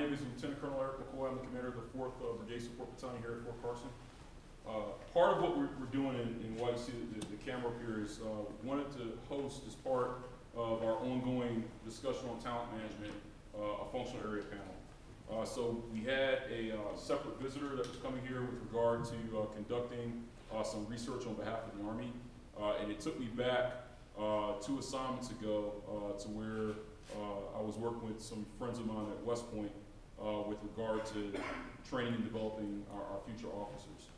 name is Lieutenant Colonel Eric McCoy. I'm the commander of the 4th Brigade Support Battalion here at Fort Carson. Part of what we're doing, and why you see the camera up here, is wanted to host, as part of our ongoing discussion on talent management, a functional area panel. So we had a separate visitor that was coming here with regard to conducting some research on behalf of the Army, and it took me back 2 assignments ago to where I was working with some friends of mine at West Point with regard to training and developing our future officers.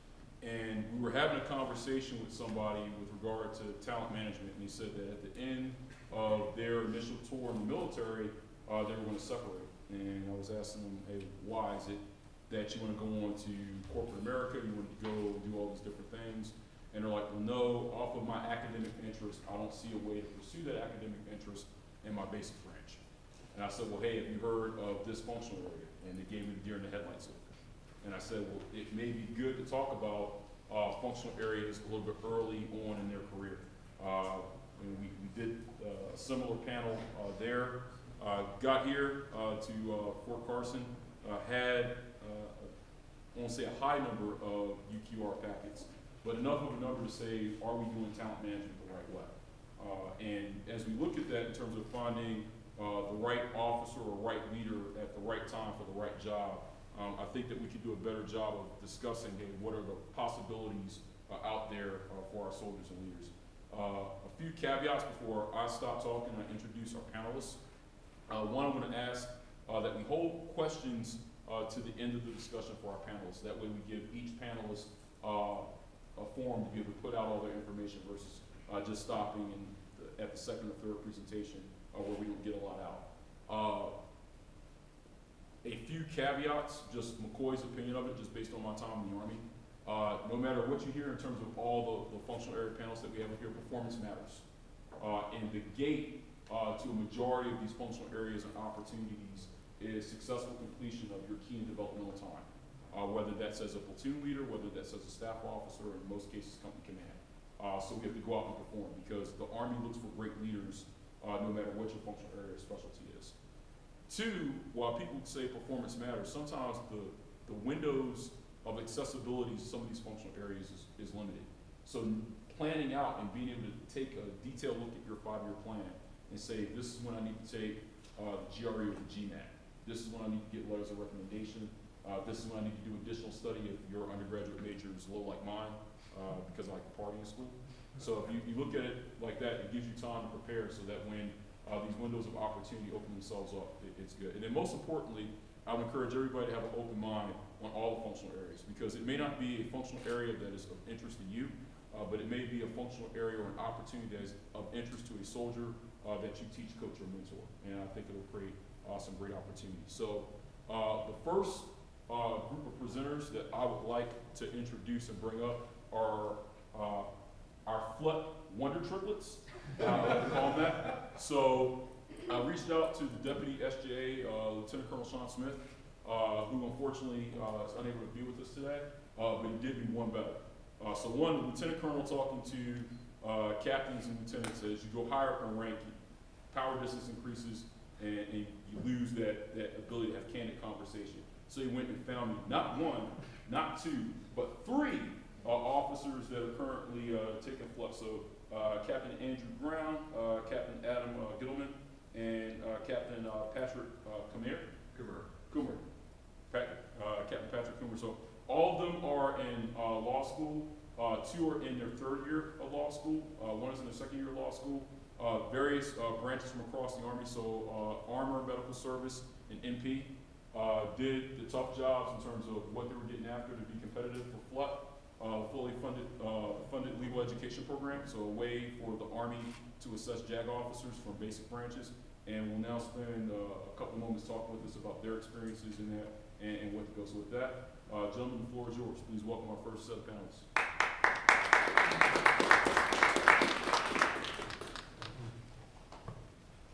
And we were having a conversation with somebody with regard to talent management, and he said that at the end of their initial tour in the military, they were going to separate. And I was asking them, hey, why is it that you want to go on to corporate America, you want to go do all these different things? And they're like, well, no, off of my academic interest, I don't see a way to pursue that academic interest in my basic branch. And I said, well, hey, have you heard of this functional area? And they gave me the deer in the headlights look. And I said, well, it may be good to talk about functional areas a little bit early on in their career. And we did a similar panel there. Got here to Fort Carson, had, I won't say a high number of UQR packets, but enough of a number to say, are we doing talent management the right way? And as we look at that in terms of finding the right officer or right leader at the right time for the right job, I think that we could do a better job of discussing, hey, what are the possibilities out there for our soldiers and leaders. A few caveats before I stop talking and I introduce our panelists. One, I'm going to ask that we hold questions to the end of the discussion for our panelists. That way we give each panelist a forum to be able to put out all their information versus just stopping at the second or third presentation where we don't get a lot out. A few caveats, just McCoy's opinion of it, just based on my time in the Army. No matter what you hear in terms of all the functional area panels that we have up here, performance matters. And the gate to a majority of these functional areas and opportunities is successful completion of your key and developmental time. Whether that's as a platoon leader, whether that's as a staff officer, or in most cases company command. So we have to go out and perform because the Army looks for great leaders no matter what your functional area or specialty is. 2, while people say performance matters, sometimes the windows of accessibility to some of these functional areas is limited. So planning out and being able to take a detailed look at your 5-year plan and say, this is when I need to take the GRE or the GMAT. This is when I need to get letters of recommendation. This is when I need to do additional study if your undergraduate major is low like mine because I like to party in school. So if you look at it like that, it gives you time to prepare so that when these windows of opportunity open themselves up, it's good. And then most importantly, I would encourage everybody to have an open mind on all the functional areas because it may not be a functional area that is of interest to you, but it may be a functional area or an opportunity that is of interest to a soldier that you teach, coach, or mentor. And I think it will create some great opportunities. So the first group of presenters that I would like to introduce and bring up are our FLEP Wonder Triplets, I call them that. So I reached out to the Deputy SJA, Lieutenant Colonel Sean Smith, who unfortunately is unable to be with us today, but he did me one better. So one, the Lieutenant Colonel talking to captains and lieutenants as you go higher up in rank, power distance increases and you lose that ability to have candid conversation. So he went and found me not 1, not 2, but 3 officers that are currently taking FLEP. So Captain Andrew Brown, Captain Adam Gittleman, and Captain Patrick Coomer. Captain Patrick Coomer. So all of them are in law school. 2 are in their 3rd year of law school. 1 is in their 2nd year of law school. Various branches from across the Army. So Armor, Medical Service, and MP. Did the tough jobs in terms of what they were getting after to be competitive for FLEP. Fully funded legal education program, so a way for the Army to assess JAG officers from basic branches, and we'll now spend a couple moments talking with us about their experiences in that and what to go. So with that, gentlemen, the floor is yours. Please welcome our first set of panelists.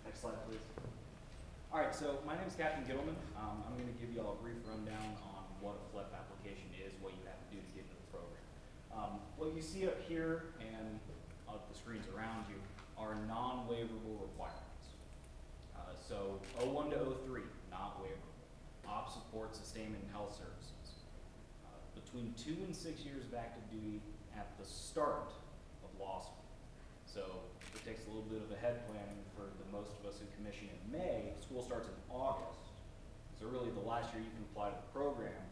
Next slide, please. All right, so my name is Captain Gittleman. I'm going to give you all a brief rundown on what a FLEP application is, what you have to do to get into the program. What you see up here and up the screens around you are non-waiverable requirements. So 01 to 03, not waiverable. Ops support, sustainment, and health services. Between 2 and 6 years of active duty at the start of law school. So it takes a little bit of a head planning for the most of us who commission in May. School starts in August. So really the last year you can apply to the program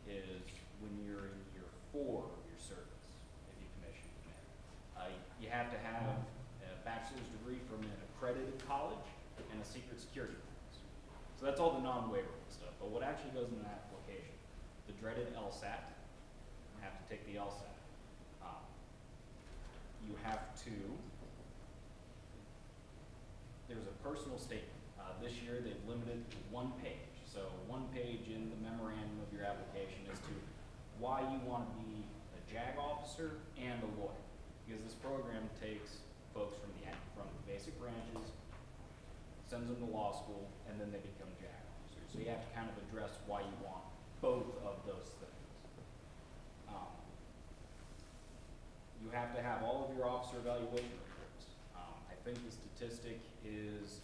is when you're in year 4 of your service, if you commission in May. You have to have a bachelor's degree from an accredited college and a secret security clearance. So that's all the non-waiverable stuff. But what actually goes in that application? The dreaded LSAT. You have to take the LSAT. You have to, there's a personal statement. This year they've limited to 1 page. So 1 page in the memorandum of your application as to why you want to be a JAG officer and a lawyer. Because this program takes folks from the basic branches, sends them to law school, and then they become JAG officers. So you have to kind of address why you want both of those things. You have to have all of your officer evaluation reports. I think the statistic is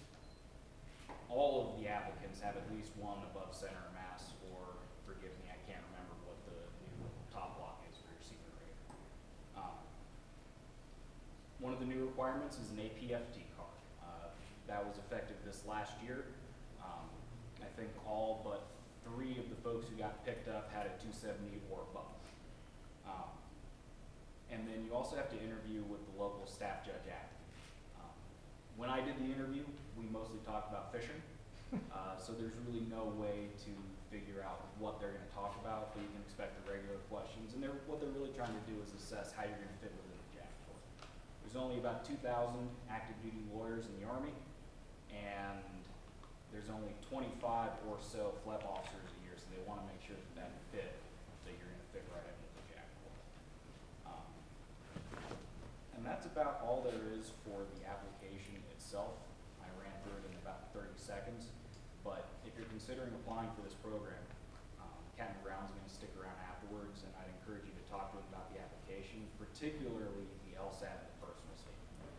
all of the applicants have at least 1 above center mass, or forgive me, I can't remember what the new top block is for your senior rater. One of the new requirements is an APFD card. That was effective this last year. I think all but 3 of the folks who got picked up had a 270 or above. And then you also have to interview with the local staff judge advocate. When I did the interview, we mostly talked about fishing. So there's really no way to figure out what they're going to talk about, but you can expect the regular questions. And what they're really trying to do is assess how you're going to fit within the JAG Corps. There's only about 2,000 active duty lawyers in the Army, and there's only 25 or so FLEP officers a year, so they want to make sure that fit, so you're going to fit right into the JAG Corps. And that's about all there is for the application itself. I ran through it in about 30 seconds, but if you're considering applying for this program, Captain Brown's going to stick around afterwards, and I'd encourage you to talk to him about the application, particularly the LSAT and the personal statement,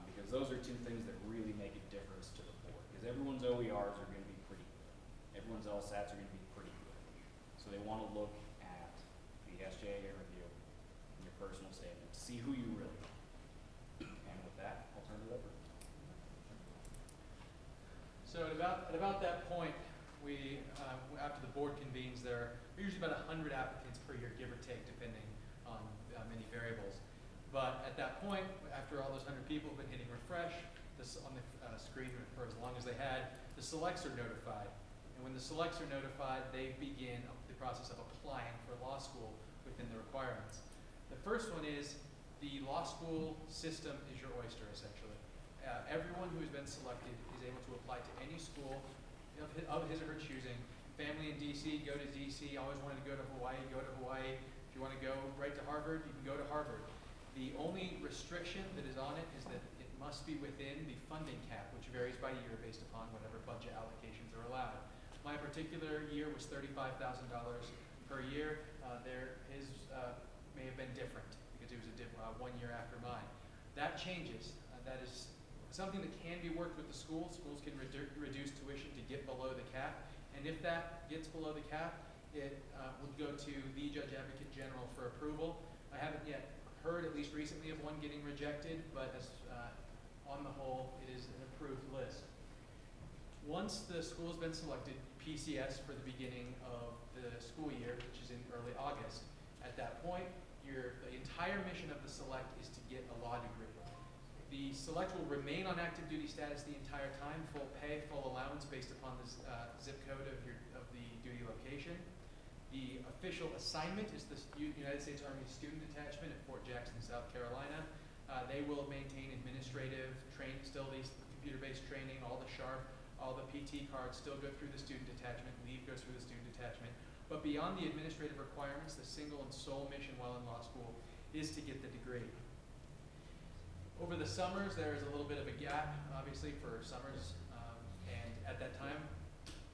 because those are 2 things that really make a difference to the board, because everyone's OERs are going to be pretty good. Everyone's LSATs are going to be pretty good. So they want to look at the SJA interview and your personal statement to see who you really are. And with that, I'll turn it over. So at about that point, we, after the board convenes, there are usually about 100 applicants per year, give or take, depending on many variables. But at that point, after all those 100 people have been hitting refresh on the screen for as long as they had, the selects are notified. And when the selects are notified, they begin the process of applying for law school within the requirements. The first one is the law school system is your oyster, essentially. Everyone who has been selected is able to apply to any school of his or her choosing. Family in DC, go to DC. Always wanted to go to Hawaii, go to Hawaii. If you want to go right to Harvard, you can go to Harvard. The only restriction that is on it is that it must be within the funding cap, which varies by year based upon whatever budget allocations are allowed. My particular year was $35,000 per year. His may have been different because it was 1 year after mine. That changes. That is something that can be worked with the schools. Schools can reduce tuition to get below the cap. And if that gets below the cap, it will go to the Judge Advocate General for approval. I haven't yet heard, at least recently, of one getting rejected, but as, on the whole, it is an approved list. Once the school has been selected, PCS for the beginning of the school year, which is in early August. At that point, the entire mission of the select is to get a law degree. The select will remain on active duty status the entire time, full pay, full allowance based upon the zip code of the duty location. The official assignment is the United States Army Student Detachment at Fort Jackson, South Carolina. They will maintain administrative training, still these computer-based training, all the SHARP, all the PT cards still go through the student detachment, leave goes through the student detachment. But beyond the administrative requirements, the single and sole mission while in law school is to get the degree. Over the summers, there is a little bit of a gap, obviously, for summers, and at that time,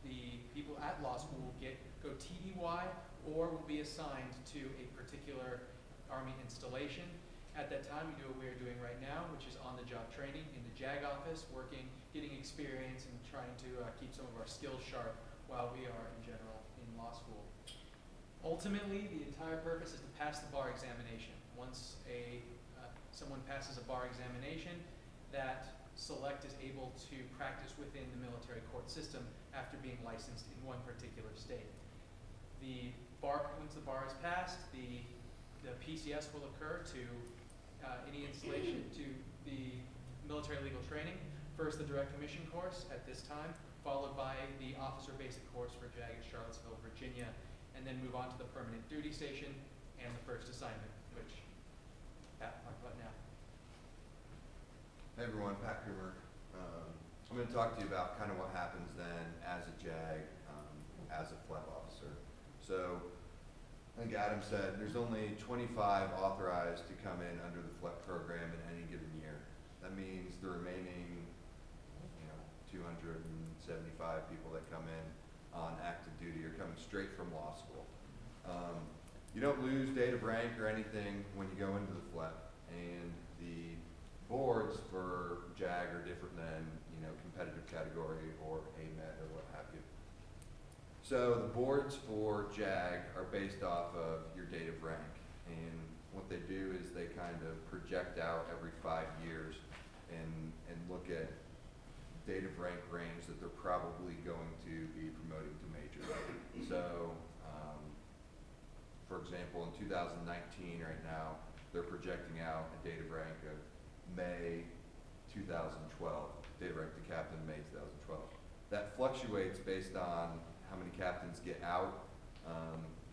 the people at law school will go TDY or will be assigned to a particular Army installation. At that time, we do what we're doing right now, which is on-the-job training in the JAG office, working, getting experience, and trying to keep some of our skills sharp while we are, in general, in law school. Ultimately, the entire purpose is to pass the bar examination. Once someone passes a bar examination, that select is able to practice within the military court system after being licensed in one particular state. Once the bar is passed, the PCS will occur to any installation to the military legal training. First, the direct commission course at this time, followed by the officer basic course for JAG in Charlottesville, Virginia, and then move on to the permanent duty station and the first assignment, which Pat will talk about now. Hey everyone, Pat Coomer. I'm going to talk to you about kind of what happens then as a JAG, as a FLEP officer. So, I think Adam said there's only 25 authorized to come in under the FLEP program in any given year. That means the remaining, 275 people that come in on active duty are coming straight from law school. You don't lose date of rank or anything when you go into the FLEP, and the boards for JAG are different than competitive category or AMET or what have you. So the boards for JAG are based off of your date of rank, and what they do is they kind of project out every 5 years and look at date of rank range that they're probably going to be promoting to major. So for example, in 2019 right now, they're projecting out a date of rank of May 2012, date of rank to captain May 2012. That fluctuates based on how many captains get out,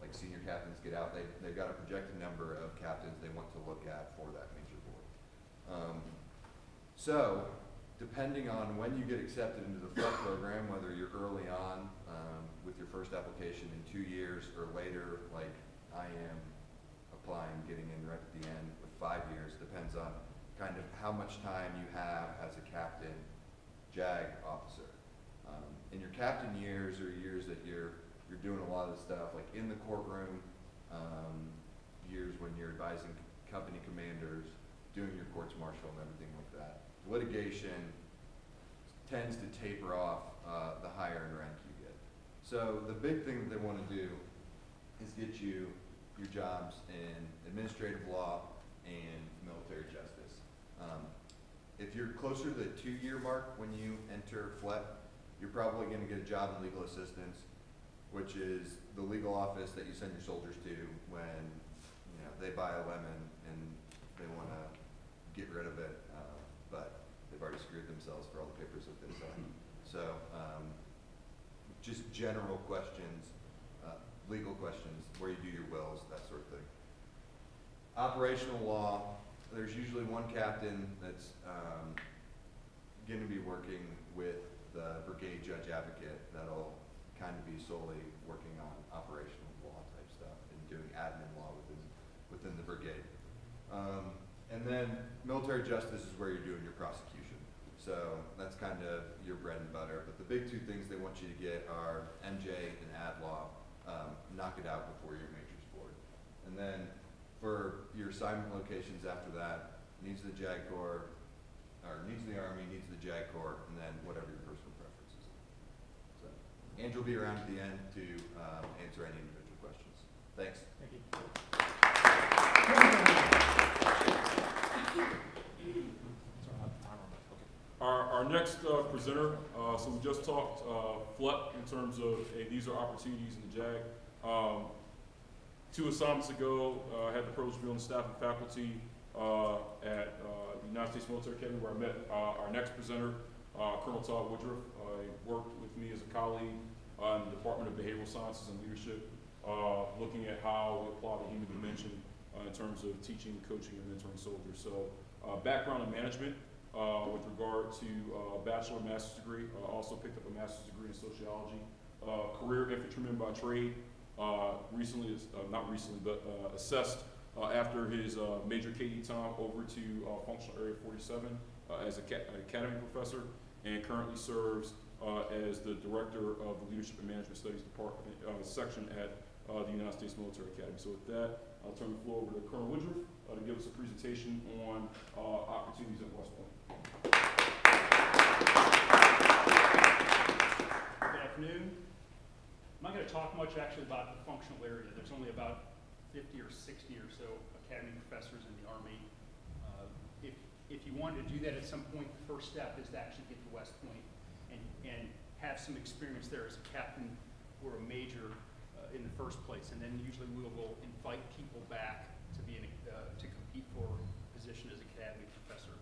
like senior captains get out. They've got a projected number of captains they want to look at for that major board. So, depending on when you get accepted into the FLEP program, whether you're early on with your first application in 2 years or later, like I am applying, getting in right at the end with 5 years, depends on kind of how much time you have as a captain JAG officer. In your captain years are years that you're doing a lot of stuff like in the courtroom, years when you're advising company commanders, doing your courts martial and everything like that. Litigation tends to taper off the higher in rank you get. So the big thing that they want to do is get you your jobs in administrative law and military justice. If you're closer to the 2-year mark when you enter FLEP, you're probably going to get a job in legal assistance, which is the legal office that you send your soldiers to when they buy a lemon and they want to get rid of it, but they've already screwed themselves for all the papers that they sign. So just general questions, legal questions, where you do your wills, that sort of thing. Operational law, there's usually one captain that's going to be working with the brigade judge advocate that'll kind of be solely working on operational law type stuff and doing admin law within the brigade. And then military justice is where you're doing your prosecution. So that's kind of your bread and butter. But the big two things they want you to get are MJ and ad law. Knock it out before your majors board. And then for your assignment locations after that, needs the JAG Corps, or needs the Army, needs the JAG Corps, and then whatever your personal preferences are. So Andrew will be around at the end to answer any individual questions. Thanks. Thank you. Our next presenter, so we just talked FLEP in terms of, hey, these are opportunities in the JAG. 2 assignments ago, I had the privilege of being on the staff and faculty at the United States Military Academy, where I met our next presenter, Colonel Todd Woodruff. He worked with me as a colleague in the Department of Behavioral Sciences and Leadership, looking at how we apply the human dimension in terms of teaching, coaching, and mentoring soldiers. So background in management with regard to bachelor and master's degree. Also picked up a master's degree in sociology. Career infantryman by trade. Assessed after his major KD time over to Functional Area 47 as an academy professor, and currently serves as the director of the Leadership and Management Studies Department section at the United States Military Academy. So with that, I'll turn the floor over to Colonel Woodruff to give us a presentation on opportunities at West Point. Good afternoon. I'm not going to to talk much actually about the functional area. There's only about 50 or 60 or so academy professors in the Army. If you wanted to do that at some point, the first step is to actually get to West Point and have some experience there as a captain or a major in the first place. And then usually we will invite people back to be to compete for a position as academy professor.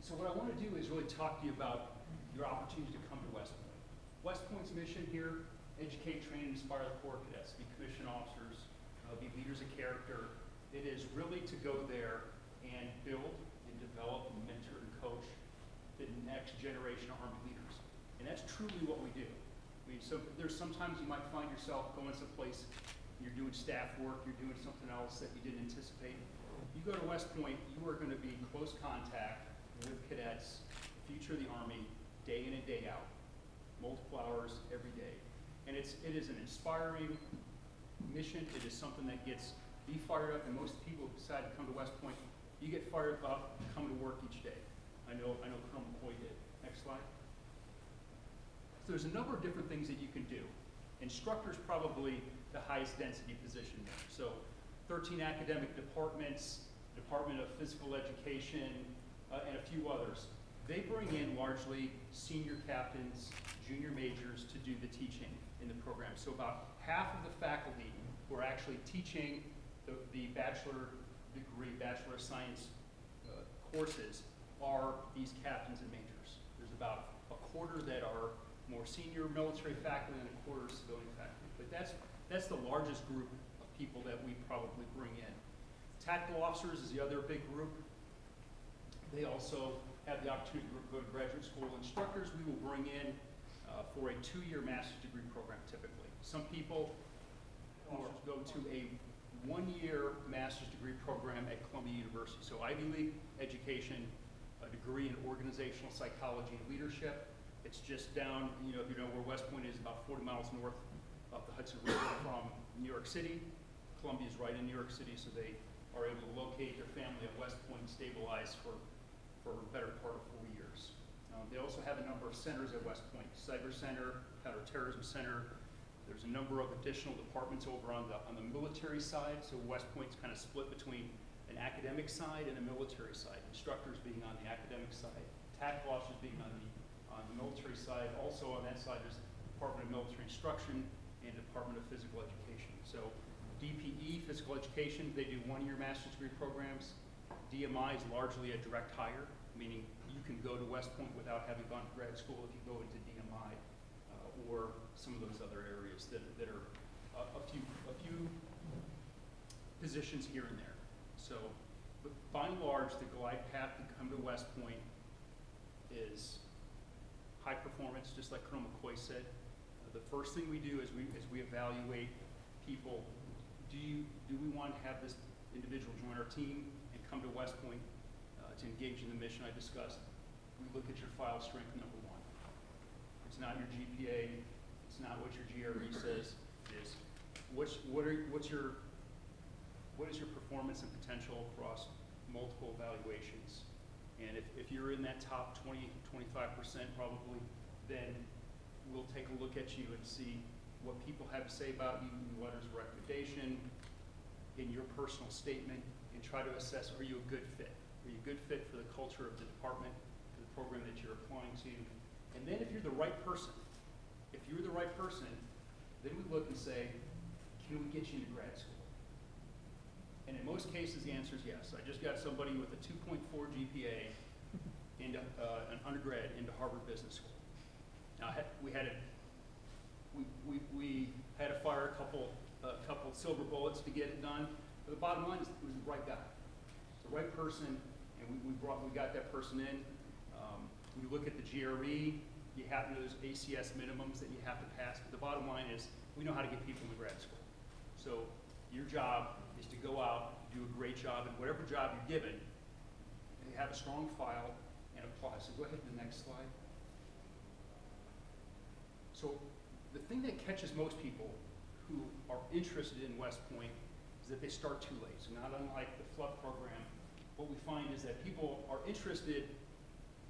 So what I want to do is really talk to you about your opportunity to come to West Point. West Point's mission here: educate, train, and inspire the Corps cadets to be commissioned officers, be leaders of character. It is really to go there and build and develop and mentor and coach the next generation of Army leaders. And that's truly what we do. There's sometimes you might find yourself going someplace, you're doing staff work, you're doing something else that you didn't anticipate. You go to West Point, you are going to be in close contact with cadets, the future of the Army, day in and day out, multiple hours every day. And it is an inspiring mission. It is something that gets me fired up, and most people who decide to come to West Point, you get fired up coming to work each day. I know Colonel McCoy did. Next slide. So there's a number of different things that you can do. Instructor's probably the highest density position there. So 13 academic departments, Department of Physical Education, and a few others. They bring in largely senior captains, junior majors to do the teaching in the program. So about half of the faculty who are actually teaching the bachelor degree, Bachelor of Science courses are these captains and majors. There's about a quarter that are more senior military faculty and a quarter civilian faculty. But that's the largest group of people that we probably bring in. Tactical officers is the other big group. They also have the opportunity to go to graduate school. Instructors we will bring in for a 2-year master's degree program typically. Some people go to a 1-year master's degree program at Columbia University. So Ivy League education, a degree in organizational psychology and leadership. It's just down, if you know where West Point is, about 40 miles north of the Hudson River from New York City. Columbia is right in New York City, so they are able to locate their family at West Point and stabilize for a better part of 4 years. They also have a number of centers at West Point: Cyber Center, Counterterrorism Center. There's a number of additional departments over on the military side. So West Point's kind of split between an academic side and a military side. Instructors being on the academic side, tactical officers being on the military side. Also on that side, there's the Department of Military Instruction and Department of Physical Education. So DPE, physical education, they do 1-year master's degree programs. DMI is largely a direct hire, meaning you can go to West Point without having gone to grad school if you go into DMI or some of those other areas that are a few positions here and there. So, but by and large, the glide path to come to West Point is high performance, just like Colonel McCoy said. The first thing we do is we evaluate people. Do we want to have this individual join our team and come to West Point to engage in the mission I discussed? We look at your file strength, number 1. It's not your GPA. It's not what your GRE says. It is what is your performance and potential across multiple evaluations. And if you're in that top 20, 25% probably, then we'll take a look at you and see what people have to say about you in letters of recommendation, in your personal statement, and try to assess, are you a good fit? Are you a good fit for the culture of the department, for the program that you're applying to? And then if you're the right person, then we look and say, can we get you into grad school? And in most cases, the answer is yes. I just got somebody with a 2.4 GPA into an undergrad into Harvard Business School. Now we had to fire a couple silver bullets to get it done. But the bottom line is, it was the right guy, the right person, and we got that person in. We look at the GRE. You have those ACS minimums that you have to pass. But the bottom line is, we know how to get people into grad school. So your job is to go out, do a great job, and whatever job you're given, and have a strong file and apply. So go ahead to the next slide. So the thing that catches most people who are interested in West Point is that they start too late. So not unlike the FLUP program, what we find is that people are interested,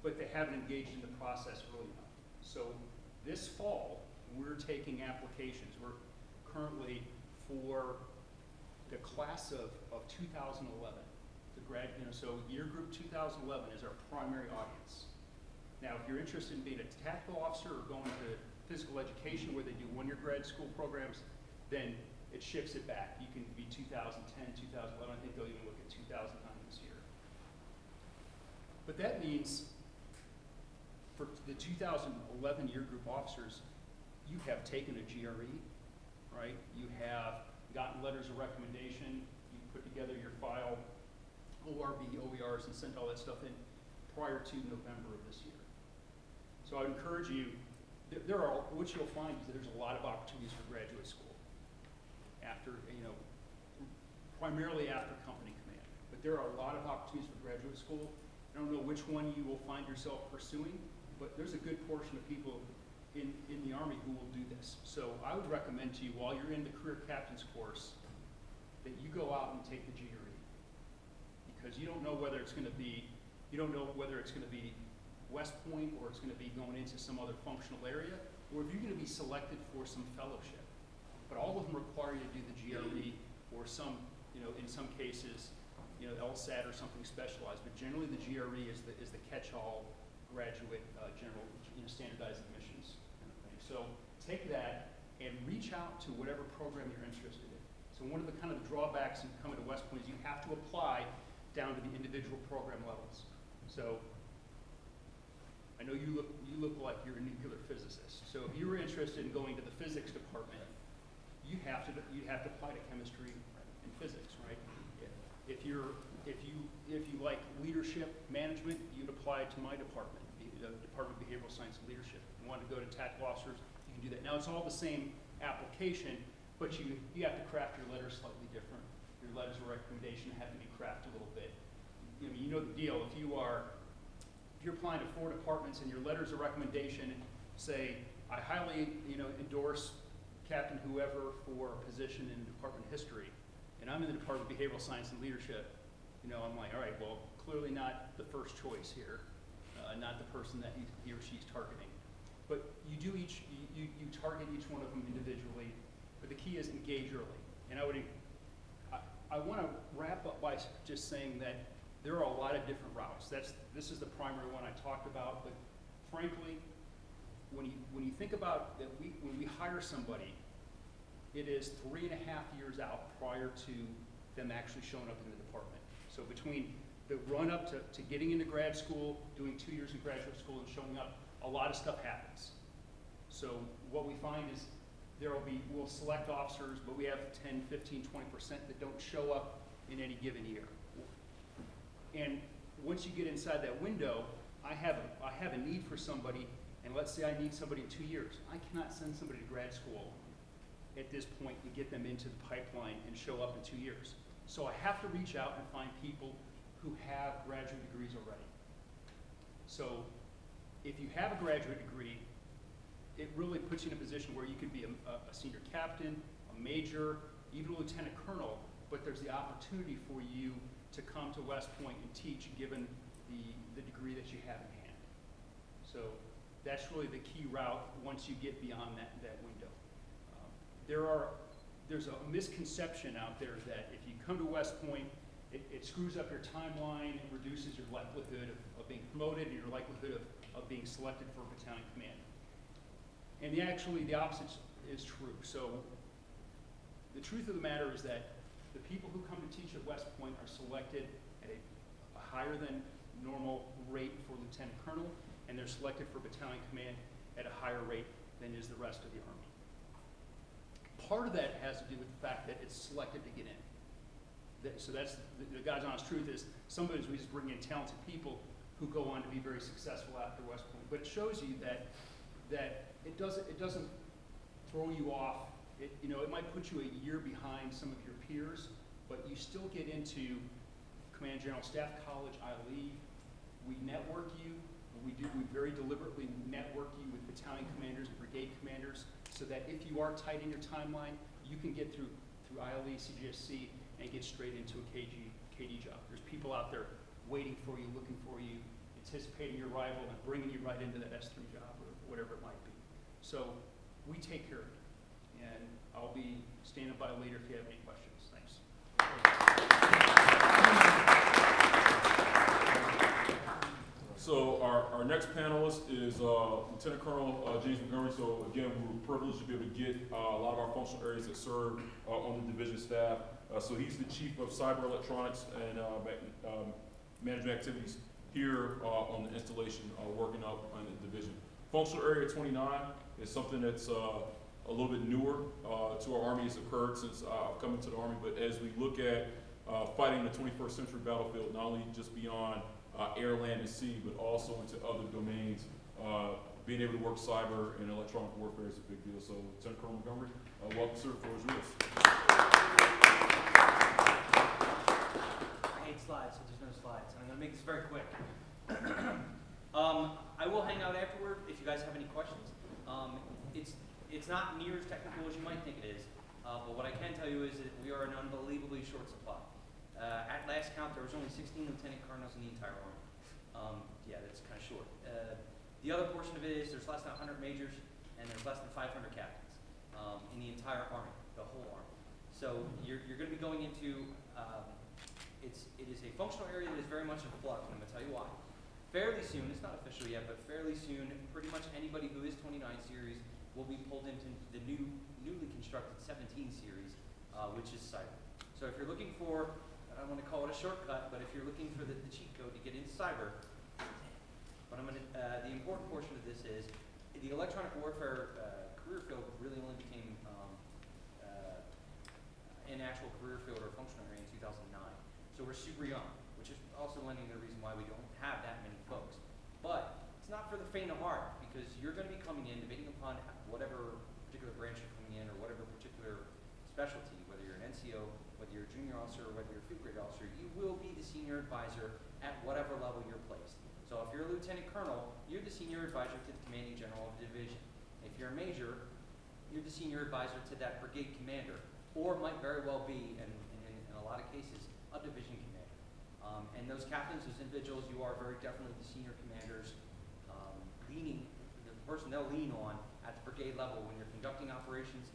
but they haven't engaged in the process early enough. So this fall, we're taking applications. We're currently for the class of 2011, so year group 2011 is our primary audience. Now, if you're interested in being a tactical officer or going to physical education where they do one-year grad school programs, then it shifts it back. You can be 2010, 2011. I think they'll even look at 2009 this year. But that means for the 2011 year group officers, you have taken a GRE, right? You have gotten letters of recommendation. You put together your file, ORB, OERs, and sent all that stuff in prior to November of this year. So I would encourage you, what you'll find is that there's a lot of opportunities for graduate school after, primarily after company command. But there are a lot of opportunities for graduate school. I don't know which one you will find yourself pursuing, but there's a good portion of people in the Army who will do this. So I would recommend to you, while you're in the career captain's course, that you go out and take the GRE. Because you don't know whether it's going to be West Point, or it's going to be going into some other functional area, or if you're going to be selected for some fellowship. But all of them require you to do the GRE, or some, in some cases, LSAT or something specialized. But generally, the GRE is the catch-all graduate general, standardized admissions kind of thing. So take that and reach out to whatever program you're interested in. So one of the kind of drawbacks in coming to West Point is you have to apply down to the individual program levels. So I know you look like you're a nuclear physicist. So if you were interested in going to the physics department, you have to apply to chemistry and physics, right? If you like leadership management, you'd apply to my department, the Department of Behavioral Science and Leadership. If you want to go to tactical officers, you can do that. Now it's all the same application, but you have to craft your letters slightly different. Your letters of recommendation have to be crafted a little bit. You know the deal. If you're applying to 4 departments and your letters of recommendation say, I highly endorse Captain whoever for a position in Department of History, and I'm in the Department of Behavioral Science and Leadership, I'm like, all right, well, clearly not the first choice here, not the person that he or she's targeting. But you target each one of them individually, but the key is engage early. And I want to wrap up by just saying that there are a lot of different routes. This is the primary one I talked about, but frankly, when you think about that, when we hire somebody, it is 3.5 years out prior to them actually showing up in the department. So between the run up to getting into grad school, doing 2 years in graduate school, and showing up, a lot of stuff happens. So what we find is we'll select officers, but we have 10, 15, 20% that don't show up in any given year. And once you get inside that window, I have a need for somebody, and let's say I need somebody in 2 years. I cannot send somebody to grad school at this point and get them into the pipeline and show up in 2 years. So I have to reach out and find people who have graduate degrees already. So if you have a graduate degree, it really puts you in a position where you could be a senior captain, a major, even a lieutenant colonel, but there's the opportunity for you to come to West Point and teach given the degree that you have in hand. So that's really the key route once you get beyond that window. There's a misconception out there that if you come to West Point, it screws up your timeline, it reduces your likelihood of being promoted and your likelihood of being selected for battalion command. And actually the opposite is true. So the truth of the matter is that the people who come to teach at West Point are selected at a higher than normal rate for lieutenant colonel, and they're selected for battalion command at a higher rate than is the rest of the Army. Part of that has to do with the fact that it's selected to get in. So that's the God's honest truth is sometimes we just bring in talented people who go on to be very successful after West Point. But it shows you that it doesn't throw you off. It might put you a year behind some of your peers, but you still get into Command General Staff College, ILE. We network you. We very deliberately network you with battalion commanders and brigade commanders so that if you are tight in your timeline, you can get through ILE, CGSC, and get straight into a KD job. There's people out there waiting for you, looking for you, anticipating your arrival, and bringing you right into that S3 job or whatever it might be. So we take care of it. And I'll be standing by later if you have any questions. Thanks. So our next panelist is Lieutenant Colonel James Montgomery. So again, we were privileged to be able to get a lot of our functional areas that serve on the division staff. So he's the Chief of Cyber Electronics and Management Activities here on the installation, working up on the division. Functional Area 29 is something that's a little bit newer to our Army. It's occurred since I've come into the Army, but as we look at fighting the 21st century battlefield, not only just beyond air, land, and sea, but also into other domains, being able to work cyber and electronic warfare is a big deal. So, Lieutenant Colonel Montgomery, welcome, sir, the floor is yours. I hate slides, so there's no slides. I'm going to make this very quick. I will hang out afterward if you guys have any questions. It's not near as technical as you might think it is, but what I can tell you is that we are an unbelievably short supply. At last count, there was only 16 lieutenant colonels in the entire Army. Yeah, that's kind of short. The other portion of it is there's less than 100 majors and there's less than 500 captains in the entire Army, the whole Army. So you're going to be going into, it is a functional area that is very much in flux, and I'm going to tell you why. Fairly soon, it's not official yet, but fairly soon, pretty much anybody who is 29 series will be pulled into the newly constructed 17 series, which is cyber. So if you're looking for, I don't want to call it a shortcut, but if you're looking for the cheat code to get into cyber, the important portion of this is the electronic warfare career field really only became an actual career field or functional area in 2009. So we're super young, which is also lending the reason why we don't have that many folks. But it's not for the faint of heart, because you're going to be coming in, depending upon whatever particular branch you're coming in or whatever particular specialty, whether you're an NCO, whether you're a junior officer, or whether you're a field grade officer, you will be the senior advisor at whatever level you're placed. So if you're a lieutenant colonel, you're the senior advisor to the commanding general of the division. If you're a major, you're the senior advisor to that brigade commander, or might very well be, and in a lot of cases, a division commander. And those captains, those individuals, you are very definitely the senior commanders, the person they'll lean on at the brigade level when you're conducting operations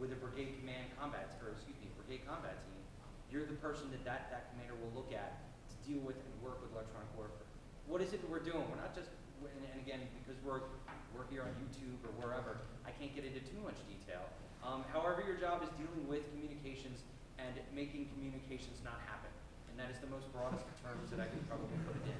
with a brigade command combat, brigade combat team. You're the person that commander will look at to deal with and work with electronic warfare. What is it that we're doing? We're not just, and again, because we're here on YouTube or wherever, I can't get into too much detail. However, your job is dealing with communications and making communications not happen. And that is the most broadest of terms that I can probably put it in.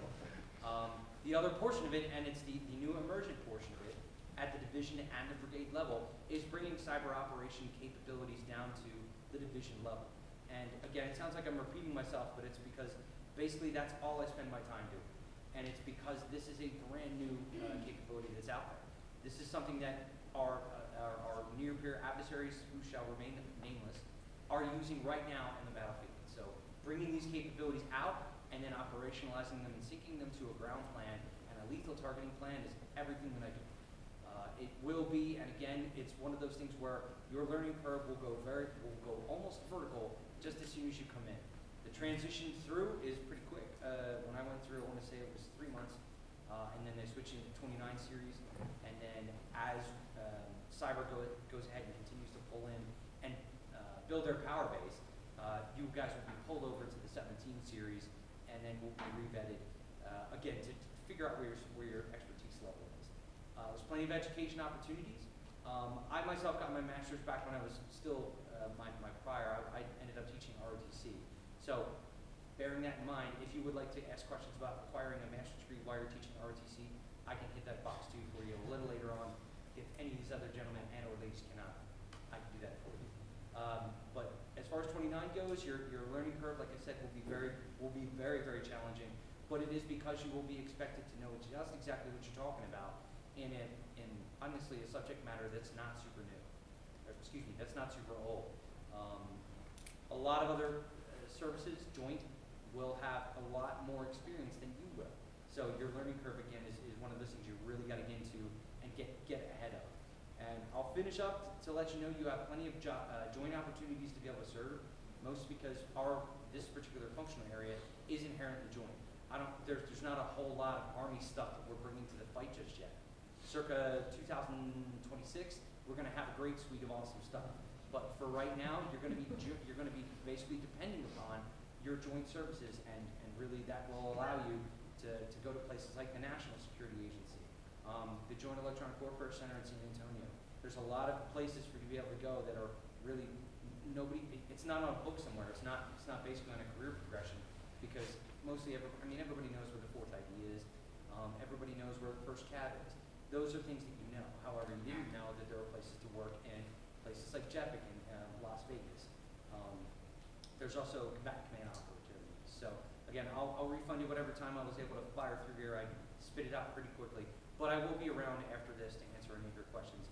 The other portion of it, and it's the new emergent portion of it, at the division and the brigade level, is bringing cyber operation capabilities down to the division level. And again, it sounds like I'm repeating myself, but it's because basically that's all I spend my time doing. And it's because this is a brand new capability that's out there. This is something that our near peer adversaries, who shall remain nameless, are using right now in the battlefield. So bringing these capabilities out and then operationalizing them and syncing them to a ground plan and a lethal targeting plan is everything that I do. It will be, and again, it's one of those things where your learning curve will go almost vertical just as soon as you come in. The transition through is pretty quick. When I went through, I want to say it was 3 months, and then they switched into 29 series, and then as cyber goes ahead and continues to pull in and build their power base, you guys will be pulled over to the 17 series, and then we'll be revetted again to figure out where your expertise level is. There's plenty of education opportunities. I myself got my master's back when I was still my prior. I ended up teaching ROTC. So, bearing that in mind, if you would like to ask questions about acquiring a master's degree while you're teaching ROTC, I can hit that box too for you a little later on. If any of these other gentlemen and or ladies cannot, I can do that for you. But as far as 29 goes, your learning curve, like I said, will be very, very challenging. But it is because you will be expected to know just exactly what you're talking about in honestly a subject matter that's not super new, or excuse me, that's not super old. A lot of other services, joint, will have a lot more experience than you will. So your learning curve again is one of those things you really got to get into and get ahead of. And I'll finish up to let you know you have plenty of joint opportunities to be able to serve, mostly because this particular functional area is inherently joint. There's not a whole lot of Army stuff that we're bringing to the fight just yet. Circa 2026, we're gonna have a great suite of awesome stuff. But for right now, you're gonna be basically depending upon your joint services, and really that will allow you to go to places like the National Security Agency, the Joint Electronic Warfare Center in San Antonio. There's a lot of places for you to be able to go that are really it's not on a book somewhere. It's not basically on a career progression, because everybody knows where the 4th ID is. Everybody knows where the 1st Cav is. Those are things that you know. However, you didn't know that there were places to work in places like JEPIC and Las Vegas. There's also combat command opportunities. So again, I'll refund you whatever time I was able to fire through here. I spit it out pretty quickly, but I will be around after this to answer any of your questions.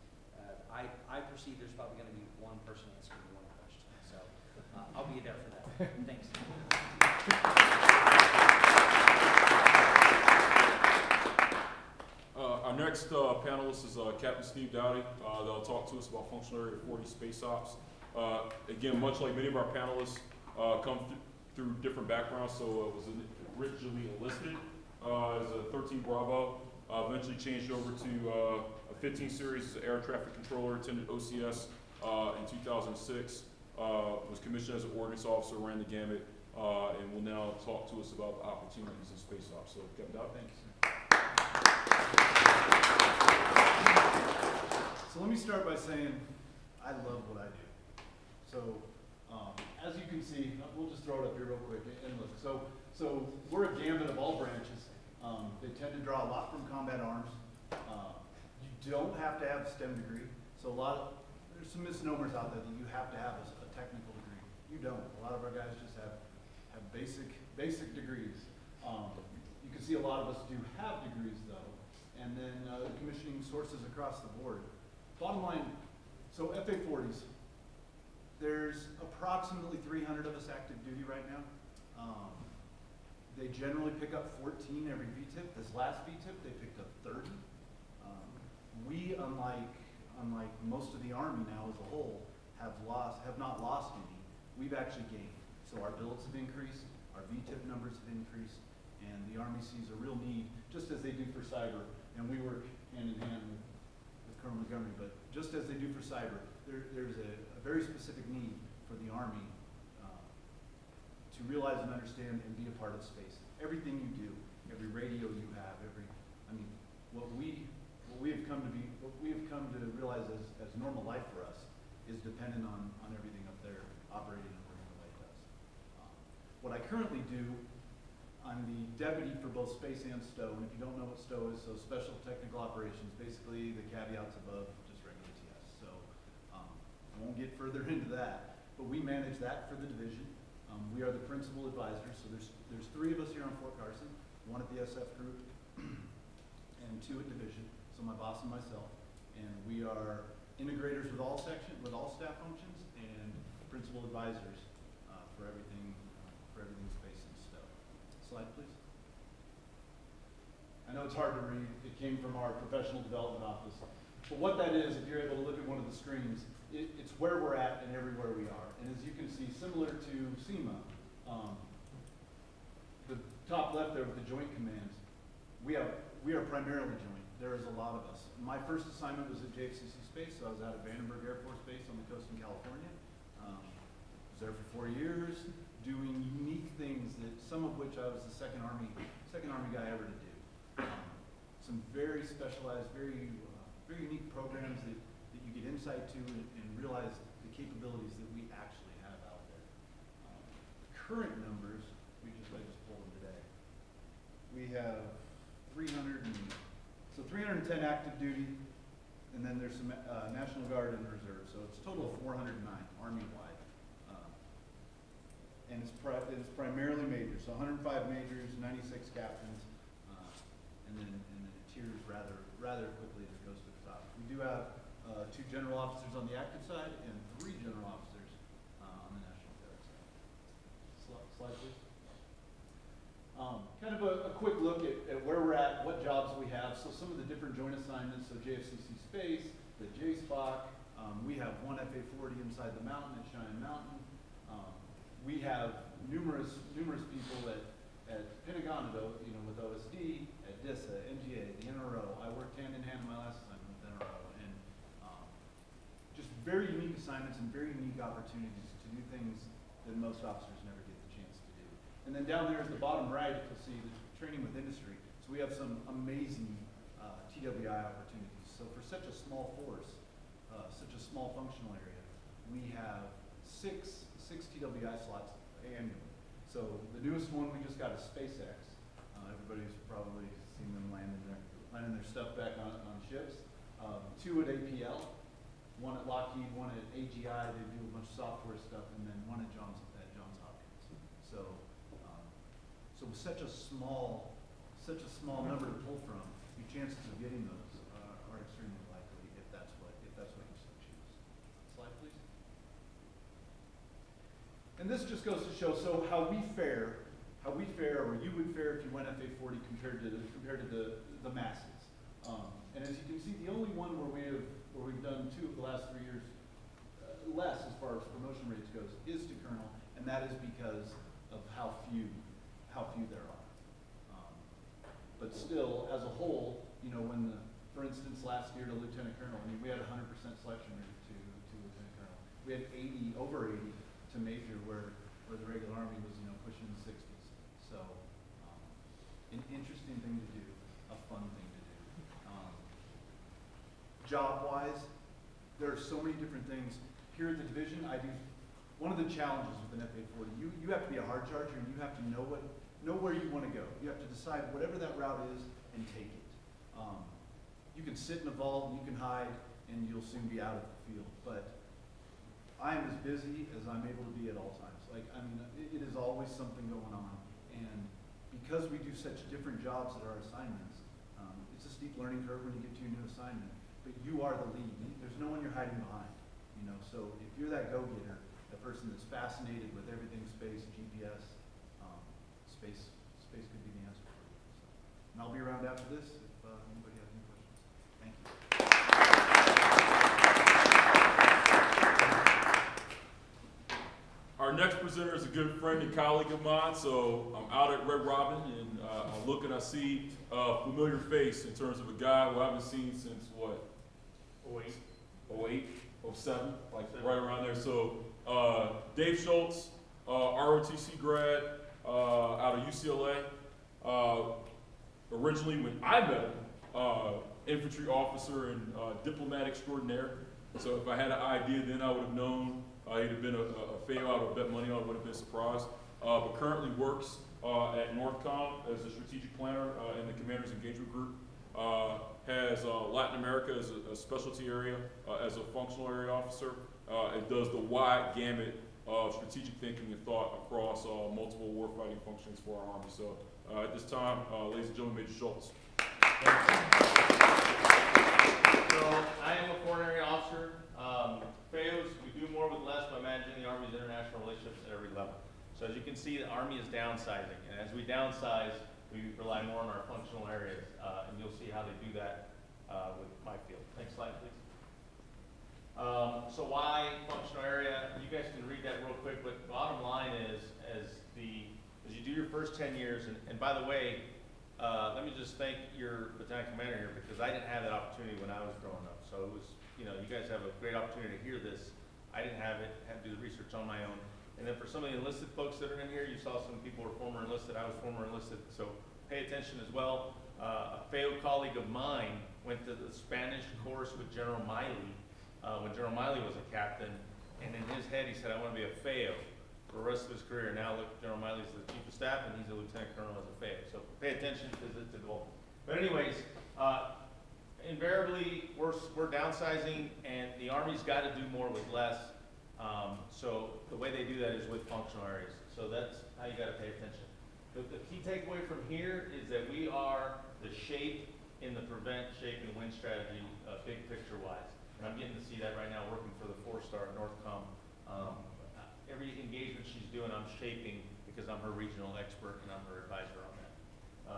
I perceive there's probably going to be one person answering one question, so I'll be there for that. Thanks. Our next panelist is Captain Steve Dowdy. They'll talk to us about Functional Area 40 Space Ops. Again, much like many of our panelists, come through different backgrounds. So it was originally enlisted as a 13 Bravo, eventually changed over to a 15 series as an air traffic controller, attended OCS in 2006, was commissioned as an ordnance officer, ran the gamut, and will now talk to us about the opportunities in space ops. So Captain Dowdy. Thanks. So let me start by saying I love what I do. So as you can see, we'll just throw it up here real quick and look. So we're a gambit of all branches. They tend to draw a lot from combat arms. You don't have to have a STEM degree. So there's some misnomers out there that you have to have a technical degree. You don't. A lot of our guys just have basic degrees. You can see a lot of us do have degrees though. And then commissioning sources across the board. Bottom line, so FA-40s, there's approximately 300 of us active duty right now. They generally pick up 14 every VTIP. This last VTIP, they picked up 30. We, unlike most of the Army now as a whole, have not lost any. We've actually gained. So our billets have increased, our VTIP numbers have increased, and the Army sees a real need, just as they do for cyber, and we work hand in hand with Colonel Montgomery, but just as they do for cyber, there's a very specific need for the Army to realize and understand and be a part of space. Everything you do, every radio you have, what we have come to realize as normal life for us is dependent on everything up there operating and working the way it does. What I currently do, I'm the deputy for both space and STO, and if you don't know what STO is, so Special Technical Operations, basically the caveats above just regular TS. So I won't get further into that, but we manage that for the division. We are the principal advisors, so there's 3 of us here on Fort Carson, 1 at the SF group, and 2 at division, so my boss and myself, and we are integrators with all staff functions, and principal advisors for everything space and STO. Slide, please. I know it's hard to read. It came from our professional development office. But what that is, if you're able to look at one of the screens, it's where we're at and everywhere we are. And as you can see, similar to SEMA, the top left there with the joint commands, we are primarily joint. There is a lot of us. My first assignment was at JFCC Space, so I was out at Vandenberg Air Force Base on the coast in California. Was there for 4 years, doing unique things that some of which I was the second Army guy ever to do. Some very specialized, very unique programs that you get insight to and realize the capabilities that we actually have out there. Current numbers, I just pulled them today. We have 310 active duty, and then there's some National Guard and Reserve, so it's a total of 409 Army-wide. And it's primarily majors, so 105 majors, 96 captains, and then it tiers rather quickly as it goes to the top. We do have 2 general officers on the active side and 3 general officers on the National Guard side. Slide, please. Kind of a quick look at where we're at, what jobs we have. So some of the different joint assignments, so JFCC Space, the JSPOC, we have 1 FA-40 inside the mountain at Cheyenne Mountain. We have numerous people at Pentagon, with OSD, at DISA, NGA, the NRO. I worked hand in hand in my last assignment with NRO, and very unique assignments and very unique opportunities to do things that most officers never get the chance to do. And then down there at the bottom right, you'll see the training with industry. So we have some amazing TWI opportunities. So for such a small force, such a small functional area, we have six TWI slots annually. So the newest one we just got is SpaceX. Everybody's probably seen them landing their stuff back on ships. 2 at APL, 1 at Lockheed, 1 at AGI. They do a bunch of software stuff, and then 1 at Johns Hopkins. So with such a small number to pull from, your chances of getting those are extremely likely if that's what you so choose. Slide, please. And this just goes to show how we fare, or you would fare if you went FA 40 compared to the masses. And as you can see, the only one where we've done 2 of the last 3 years less as far as promotion rates goes is to colonel, and that is because of how few there are. But still, as a whole, you know, for instance, last year to lieutenant colonel, I mean, we had 100% selection rate to lieutenant colonel. We had over 80 to major, where the regular Army was, you know, pushing the 60s. So, an interesting thing to do, a fun thing to do. Job-wise, there are so many different things. Here at the division, one of the challenges with an FA 40, you have to be a hard charger, and you have to know where you want to go. You have to decide whatever that route is and take it. You can sit in a vault and you can hide, and you'll soon be out of the field. But I am as busy as I'm able to be at all times. Like, I mean, it is always something going on. And because we do such different jobs at our assignments, it's a steep learning curve when you get to your new assignment. But you are the lead. There's no one you're hiding behind. You know, so if you're that go-getter, that person that's fascinated with everything space, GPS, space could be the answer for you. So, and I'll be around after this if anybody has any questions. Thank you. Our next presenter is a good friend and colleague of mine. So I'm out at Red Robin, and I look and I see a familiar face in terms of a guy who I haven't seen since what? 08, 07, like right around there. So Dave Schultz, ROTC grad out of UCLA. Originally, when I met him, infantry officer and diplomat extraordinaire. So if I had an idea then, I would have known he'd have been a fail. I would have bet money on it, would have been surprised. But currently works at NORTHCOM as a strategic planner in the Commander's Engagement Group. Has Latin America as a specialty area, as a functional area officer. It does the wide gamut of strategic thinking and thought across multiple warfighting functions for our Army. So at this time, ladies and gentlemen, Major Schultz. So I am a foreign area officer. FAOs, we do more with less by managing the Army's international relationships at every level. So as you can see, the Army is downsizing, and as we downsize, we rely more on our functional areas, and you'll see how they do that with my field. Next slide, please. So why functional area? You guys can read that real quick, but bottom line is, as you do your first 10 years, and by the way, let me just thank your battalion commander here, because I didn't have that opportunity when I was growing up. So it was, you know, you guys have a great opportunity to hear this. I didn't have it, had to do the research on my own. And then for some of the enlisted folks that are in here, you saw some people were former enlisted, I was former enlisted, so pay attention as well. A FAO colleague of mine went to the Spanish course with General Miley when General Miley was a captain, and in his head he said, I want to be a FAO for the rest of his career. Now look, General Miley's the chief of staff and he's a lieutenant colonel as a FAO, so pay attention because it's evolving. But anyways, invariably we're downsizing, and the Army's got to do more with less. So the way they do that is with functional areas. So that's how you got to pay attention. The key takeaway from here is that we are the shape in the prevent, shape, and win strategy, big picture wise. And I'm getting to see that right now working for the 4-star at NORTHCOM. Every engagement she's doing, I'm shaping because I'm her regional expert and I'm her advisor on that.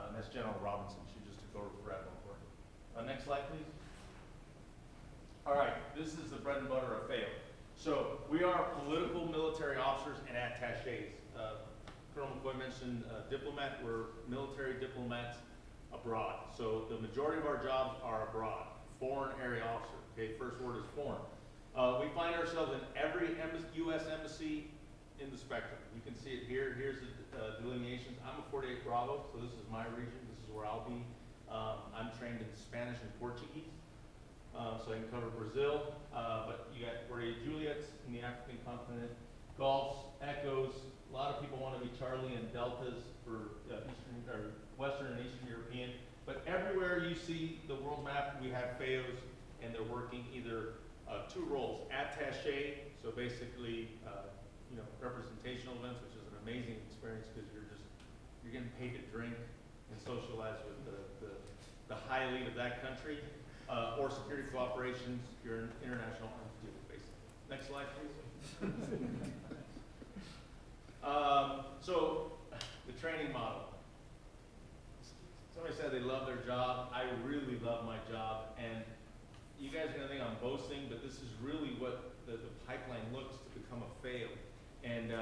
And that's General Robinson. She just took over for Admiral Gordon. Next slide, please. All right, this is the bread and butter of FAO. So we are political military officers and attachés. Colonel McCoy mentioned diplomat. We're military diplomats abroad. So the majority of our jobs are abroad. Foreign area officer. Okay, first word is foreign. We find ourselves in every U.S. embassy in the spectrum. You can see it here. Here's the delineations. I'm a 48 Bravo, so this is my region. This is where I'll be. I'm trained in Spanish and Portuguese, so I can cover Brazil. But you got 48 Juliets in the African continent, Golfs, Echoes. A lot of people want to be Charlie and Deltas for Eastern or Western and Eastern European. But everywhere you see the world map, we have FAOs, and they're working either two roles: attaché, so basically, you know, representational events, which is an amazing experience because you're getting paid to drink and socialize with the high elite of that country, or security cooperations. You're an international arms deal, basically. Next slide, please. So the training model. Somebody said they love their job. I really love my job, and you guys are gonna think I'm boasting, but this is really what the pipeline looks to become a fail. And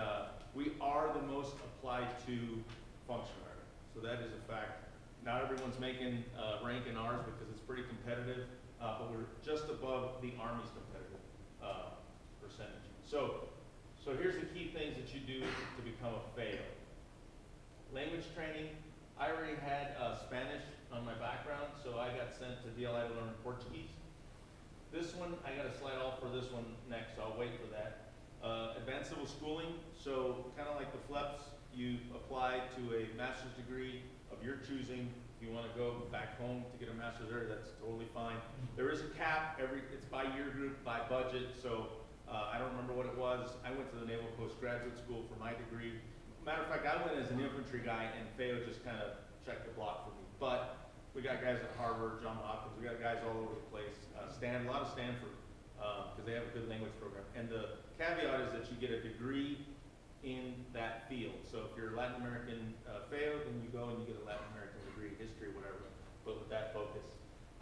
we are the most applied to functionary. So that is a fact. Not everyone's making rank in ours because it's pretty competitive, but we're just above the Army's competitive percentage. So here's the key things that you do to become a fail. Language training. I already had Spanish on my background, so I got sent to DLI to learn Portuguese. This one, I got a slide all for this one next, so I'll wait for that. Advanced civil schooling, so kind of like the FLEPS, you apply to a master's degree of your choosing. If you want to go back home to get a master's there, that's totally fine. There is a cap, it's by year group, by budget, so I don't remember what it was. I went to the Naval Postgraduate School for my degree. Matter of fact, I went as an infantry guy, and FAO just kind of checked the block for me. But we got guys at Harvard, John Hopkins, we got guys all over the place. A lot of Stanford, because they have a good language program. And the caveat is that you get a degree in that field. So if you're Latin American FAO, then you go and you get a Latin American degree, history, whatever, but with that focus.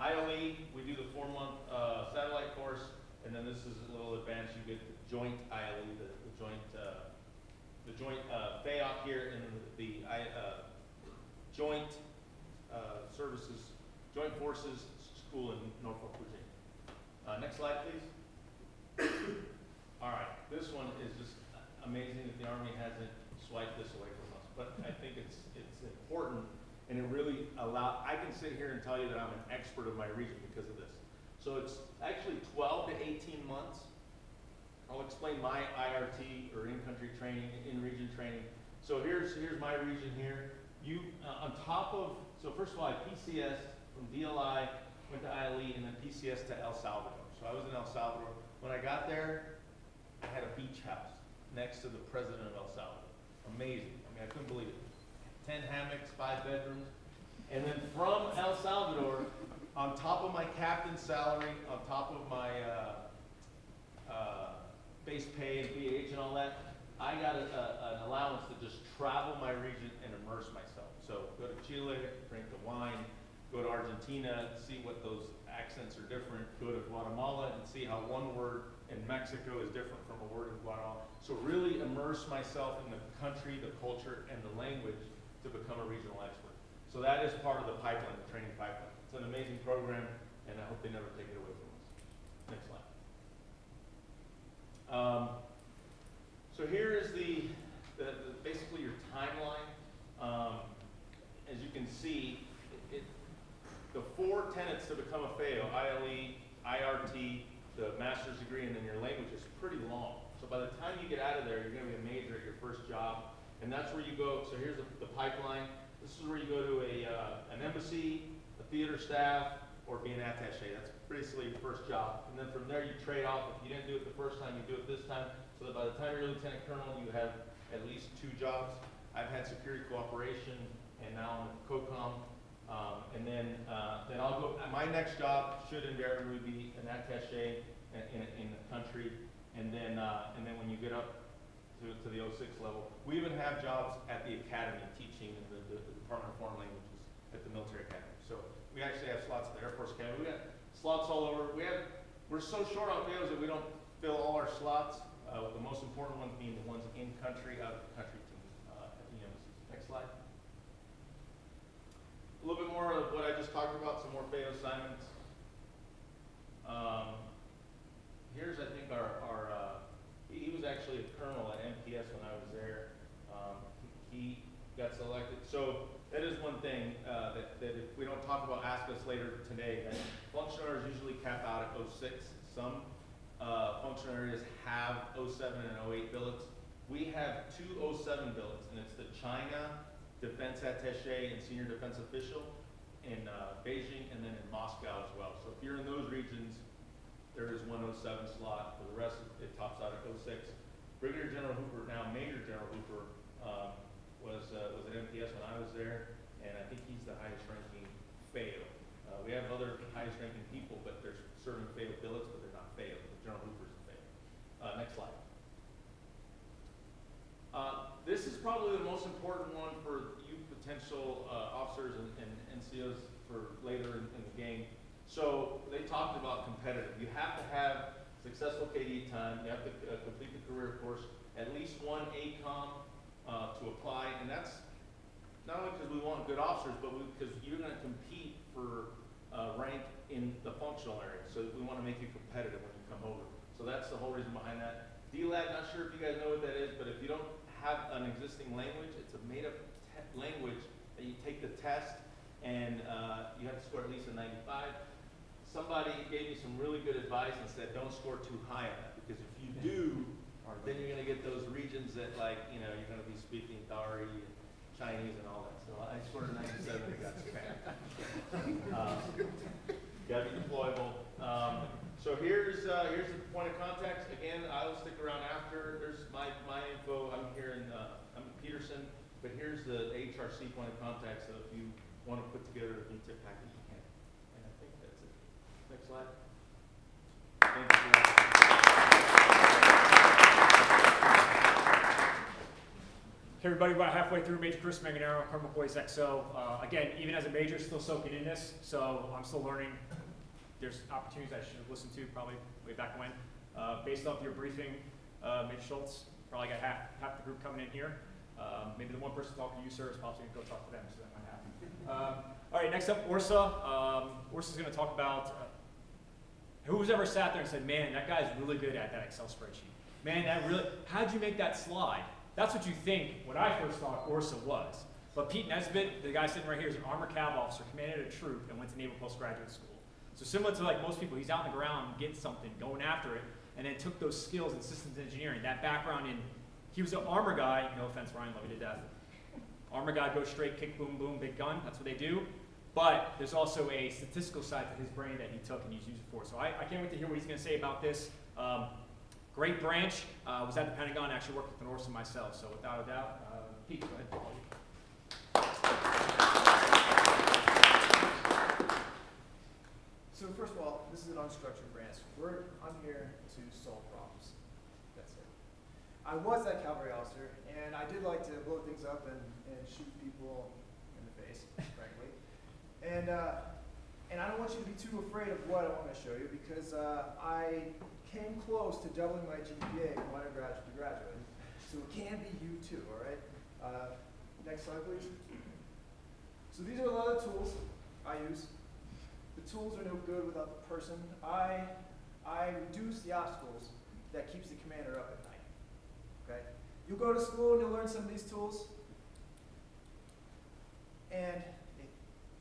ILE, we do the 4-month satellite course, and then this is a little advanced. You get the joint ILE, the joint FAOC here, and the joint services, joint forces school in Norfolk, Virginia. Next slide, please. All right, this one is just amazing that the Army hasn't swiped this away from us, but I think it's important, and it really I can sit here and tell you that I'm an expert of my region because of this. So it's actually 12 to 18 months. I'll explain my IRT, or in-country training, in-region training. So here's my region here. You, on top of, so first of all, I PCS from DLI, went to ILE, and then PCS to El Salvador. So I was in El Salvador. When I got there, I had a beach house next to the president of El Salvador. Amazing. I mean, I couldn't believe it. 10 hammocks, 5 bedrooms. And then from El Salvador, on top of my captain's salary, on top of my base pay and BH and all that, I got an allowance to just travel my region and immerse myself. So go to Chile, drink the wine, go to Argentina, see what those accents are different, go to Guatemala and see how one word in Mexico is different from a word in Guatemala. So really immerse myself in the country, the culture, and the language to become a regional expert. So that is part of the pipeline, the training pipeline. It's an amazing program, and I hope they never take it away from us. Next slide. So here is the basically your timeline. As you can see, the 4 tenets to become a FAO, ILE, IRT, the master's degree, and then your language is pretty long. So by the time you get out of there, you're going to be a major at your first job, and that's where you go. So here's the pipeline. This is where you go to an embassy, a theater staff, or be an attaché. That's basically your first job. And then from there, you trade off. If you didn't do it the first time, you do it this time. So that by the time you're lieutenant colonel, you have at least 2 jobs. I've had security cooperation, and now I'm at COCOM. And then I'll go. My next job should invariably be an attaché in the country. And then when you get up to the 06 level, we even have jobs at the academy teaching in the Department of Foreign Languages at the military academy. So we actually have slots at the Air Force Academy. We got slots all over. We're so short on FAOs that we don't fill all our slots. With the most important ones being the ones in country, out of the country teams at the embassies. Next slide. A little bit more of what I just talked about, some more FAO assignments. here's, I think, he was actually a colonel at MPS when I was there. He got selected. So that is one thing that if we don't talk about, ask us later today. That functional areas usually cap out at 06. Some functional areas have 07 and 08 billets. We have 2 07 billets, and it's the China Defense Attaché and Senior Defense Official in Beijing, and then in Moscow as well. So if you're in those regions, there is 107 slot. For the rest, it tops out at 06. Brigadier General Hooper, now Major General Hooper, was at MPS when I was there, and I think he's the highest ranking FAO. We have other highest ranking people, but there's certain FAO billets, but they're not FAO. General Hooper's the FAO. Next slide. This is probably the most important one for you potential officers and NCOs for later in the game. So they talked about competitive. You have to have successful KD time. You have to complete the career course, at least one ACOM to apply, and that's not only because we want good officers, but because you're going to compete for rank in the functional area. So we want to make you competitive when you come over. So that's the whole reason behind that. DLAD, not sure if you guys know what that is, but if you don't have an existing language, it's a made-up language that you take the test, and you have to score at least a 95. Somebody gave me some really good advice and said, don't score too high on that, because if you do, then you're going to get those regions that, like, you know, you're going to be speaking Dari and Chinese and all that. So I scored a 97 and got spammed. Got to be deployable. So here's the point of contact. Again, I'll stick around after. There's my info. I'm here in I'm in Peterson, but here's the HRC point of contact. So if you want to put together a VTIP package, you can. And I think that's it. Next slide. Thank you. Hey everybody, about halfway through Major Chris Manganaro, Colonel Boys XO. Again, even as a major, still soaking in this, so I'm still learning. There's opportunities I should have listened to probably way back when. Based off your briefing, Major Schultz, probably got half the group coming in here. Maybe the one person talking to you, sir, is probably going to go talk to them, so that might happen. All right, next up, Orsa. Orsa's going to talk about who's ever sat there and said, man, that guy's really good at that Excel spreadsheet. Man, how'd you make that slide? That's what you think when I first thought Orsa was. But Pete Nesbitt, the guy sitting right here, is an armor cav officer, commanded a troop, and went to Naval Postgraduate School. So similar to like most people, he's out on the ground getting something, going after it, and then took those skills in systems engineering, that background in, he was an armor guy, no offense Ryan, love you to death. Armor guy goes straight, kick, boom, boom, big gun, that's what they do. But there's also a statistical side to his brain that he took and he's used it for. So I can't wait to hear what he's gonna say about this. Great branch, was at the Pentagon, actually worked with an Orsa myself, so without a doubt, Pete, go ahead. So first of all, this is an unstructured branch. I'm here to solve problems. That's it. I was that cavalry officer, and I did like to blow things up and shoot people in the face, frankly. And I don't want you to be too afraid of what I want to show you, because I came close to doubling my GPA from undergraduate to graduate. So it can be you too, all right? Next slide, please. So these are a lot of tools I use. The tools are no good without the person. I reduce the obstacles that keeps the commander up at night, okay? You'll go to school and you'll learn some of these tools, and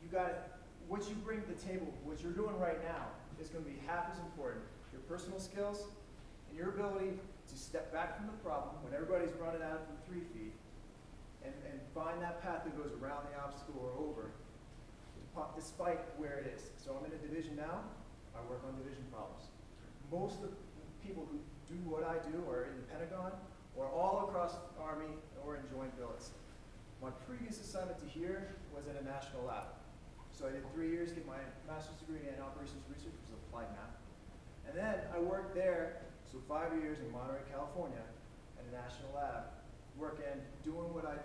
you got it. What you bring to the table, what you're doing right now, is going to be half as important. Your personal skills and your ability to step back from the problem when everybody's running out from 3 feet and find that path that goes around the obstacle or over, despite where it is. So I'm in a division now. I work on division problems. Most of the people who do what I do are in the Pentagon or all across the Army or in joint billets. My previous assignment to here was in a national lab. So I did 3 years, get my master's degree in operations research, which is applied math. And then I worked there, so 5 years in Monterey, California, at a national lab, working, doing what I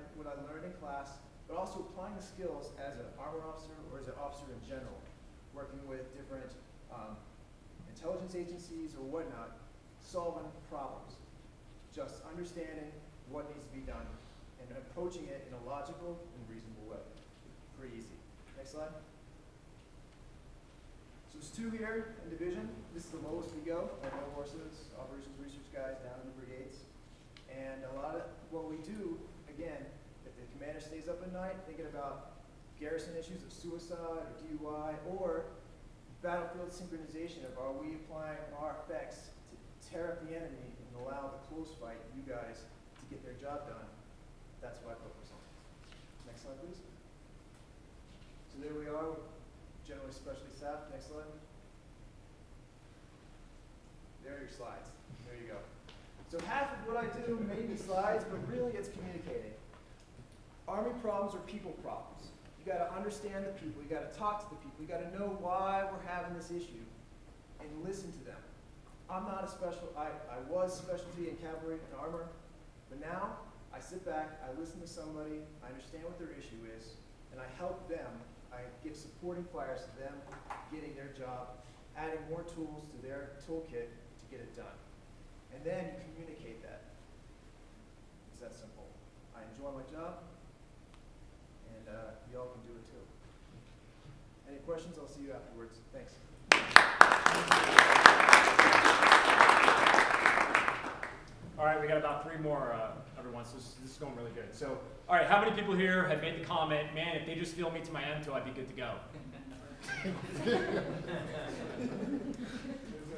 learned in class, but also applying the skills as an armor officer or as an officer in general, working with different intelligence agencies or whatnot, solving problems, just understanding what needs to be done and approaching it in a logical and reasonable way. Pretty easy. Next slide. So there's 2 here in division. This is the lowest we go. Our no horses, operations research guys down in the brigades. And a lot of what we do, again, if the commander stays up at night thinking about garrison issues of suicide or DUI or battlefield synchronization of are we applying our effects to tear up the enemy and allow the close fight, you guys, to get their job done, that's what I focus on. Next slide, please. So there we are, generally specialty staff. Next slide. There are your slides. There you go. So half of what I do may be slides, but really it's communicating. Army problems are people problems. You got to understand the people. You got to talk to the people. You got to know why we're having this issue and listen to them. I'm not a I was specialty in cavalry and armor, but now I sit back, I listen to somebody, I understand what their issue is, and I help them. I give supporting fires to them getting their job, adding more tools to their toolkit to get it done. And then you communicate that. It's that simple. I enjoy my job, and y'all can do it too. Any questions? I'll see you afterwards. Thanks. All right, we got about 3 more, everyone, so this is going really good. So, all right, how many people here have made the comment, man, if they just fill me to my M2, I'd be good to go?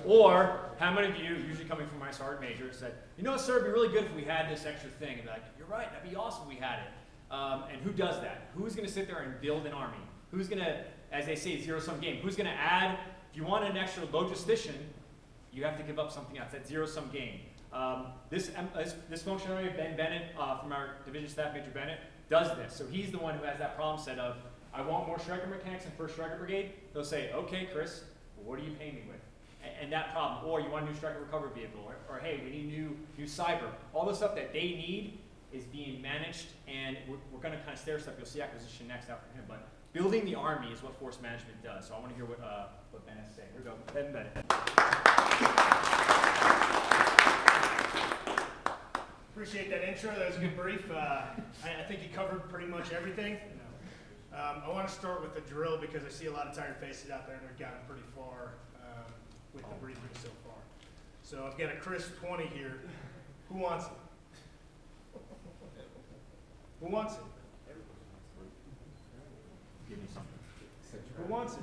Or, how many of you, usually coming from my sergeant major, said, you know, sir, it'd be really good if we had this extra thing. And be like, you're right, that'd be awesome if we had it. And who does that? Who's going to sit there and build an army? Who's going to, as they say, zero-sum game? Who's going to add, if you want an extra logistician, you have to give up something else. That zero-sum game. This functionary, Ben Bennett, from our division staff, Major Bennett, does this. So he's the one who has that problem set of, I want more Striker mechanics in 1st Striker Brigade. They'll say, okay, Chris, what are you paying me with? And that problem. Or you want a new Striker recovery vehicle. Or hey, we need new cyber. All the stuff that they need is being managed, and we're going to kind of stair step. You'll see acquisition next after him. But building the army is what force management does. So I want to hear what Ben has to say. Here we go. Ben Bennett. Appreciate that intro. That was a good brief. I think you covered pretty much everything. I want to start with the drill because I see a lot of tired faces out there and we've gotten pretty far with the briefing so far. So I've got a crisp 20 here. Who wants it? Who wants it? Give me something. Who wants it?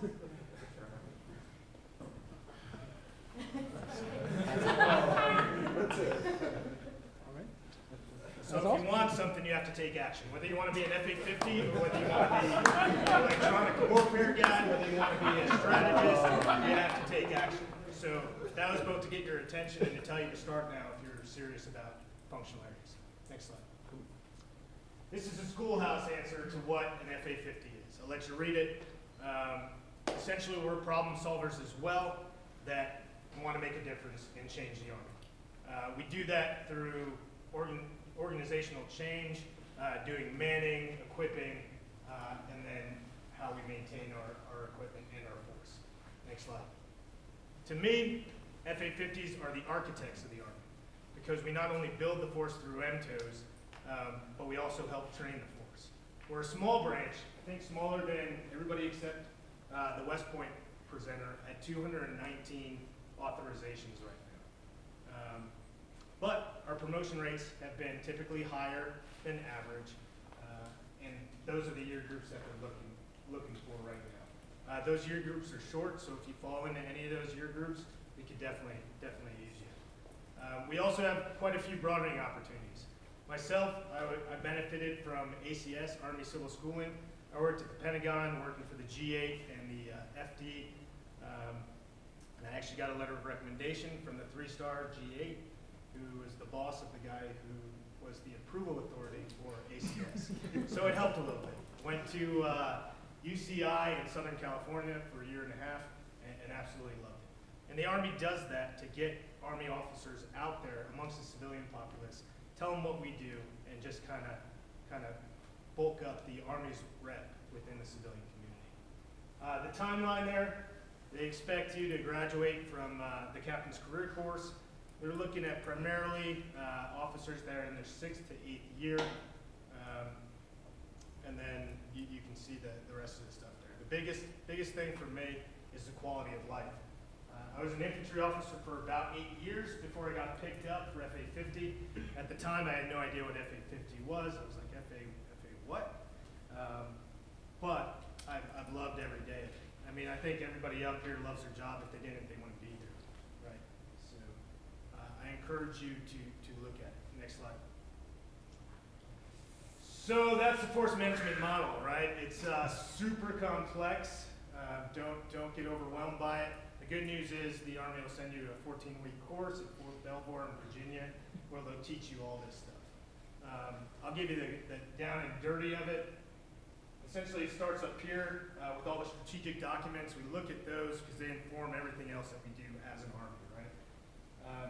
So if you want something, you have to take action. Whether you want to be an F-850 or whether you want to be an electronic warfare guy, whether you want to be a strategist, you have to take action. So that was both to get your attention and to tell you to start now if you're serious about functional areas. Next slide. This is a schoolhouse answer to what an F-850 is. I'll let you read it. Essentially, we're problem solvers as well that want to make a difference and change the Army. We do that through organizational change, doing manning, equipping, and then how we maintain our equipment and our force. Next slide. To me, F-850s are the architects of the Army because we not only build the force through MTOs, but we also help train the force. We're a small branch, I think smaller than everybody except the West Point presenter at 219 authorizations right now. But our promotion rates have been typically higher than average, and those are the year groups that we're looking for right now. Those year groups are short, so if you fall into any of those year groups, we could definitely use you. We also have quite a few broadening opportunities. Myself, I benefited from ACS, Army Civil Schooling. I worked at the Pentagon, working for the G8 and the FD, and I actually got a letter of recommendation from the 3-star G8, who was the boss of the guy who was the approval authority for ACS. So it helped a little bit. Went to UCI in Southern California for a year and a half and absolutely loved it. And the Army does that to get Army officers out there amongst the civilian populace, tell them what we do, and just kind of bulk up the Army's rep within the civilian community. The timeline there, they expect you to graduate from the Captain's Career Course. They're looking at primarily officers that are in their 6th to 8th year, and then you can see the rest of the stuff there. The biggest thing for me is the quality of life. I was an infantry officer for about 8 years before I got picked up for FA-50. At the time, I had no idea what FA-50 was. I was like, FA what? But I've loved every day of it. I mean, I think everybody up here loves their job. If they didn't, they wouldn't be here, right? So I encourage you to look at it. Next slide. So that's the force management model, right? It's super complex. Don't get overwhelmed by it. The good news is the Army will send you a 14-week course at Fort Belvoir in Virginia where they'll teach you all this stuff. I'll give you the down and dirty of it. Essentially, it starts up here with all the strategic documents. We look at those because they inform everything else that we do as an Army, right?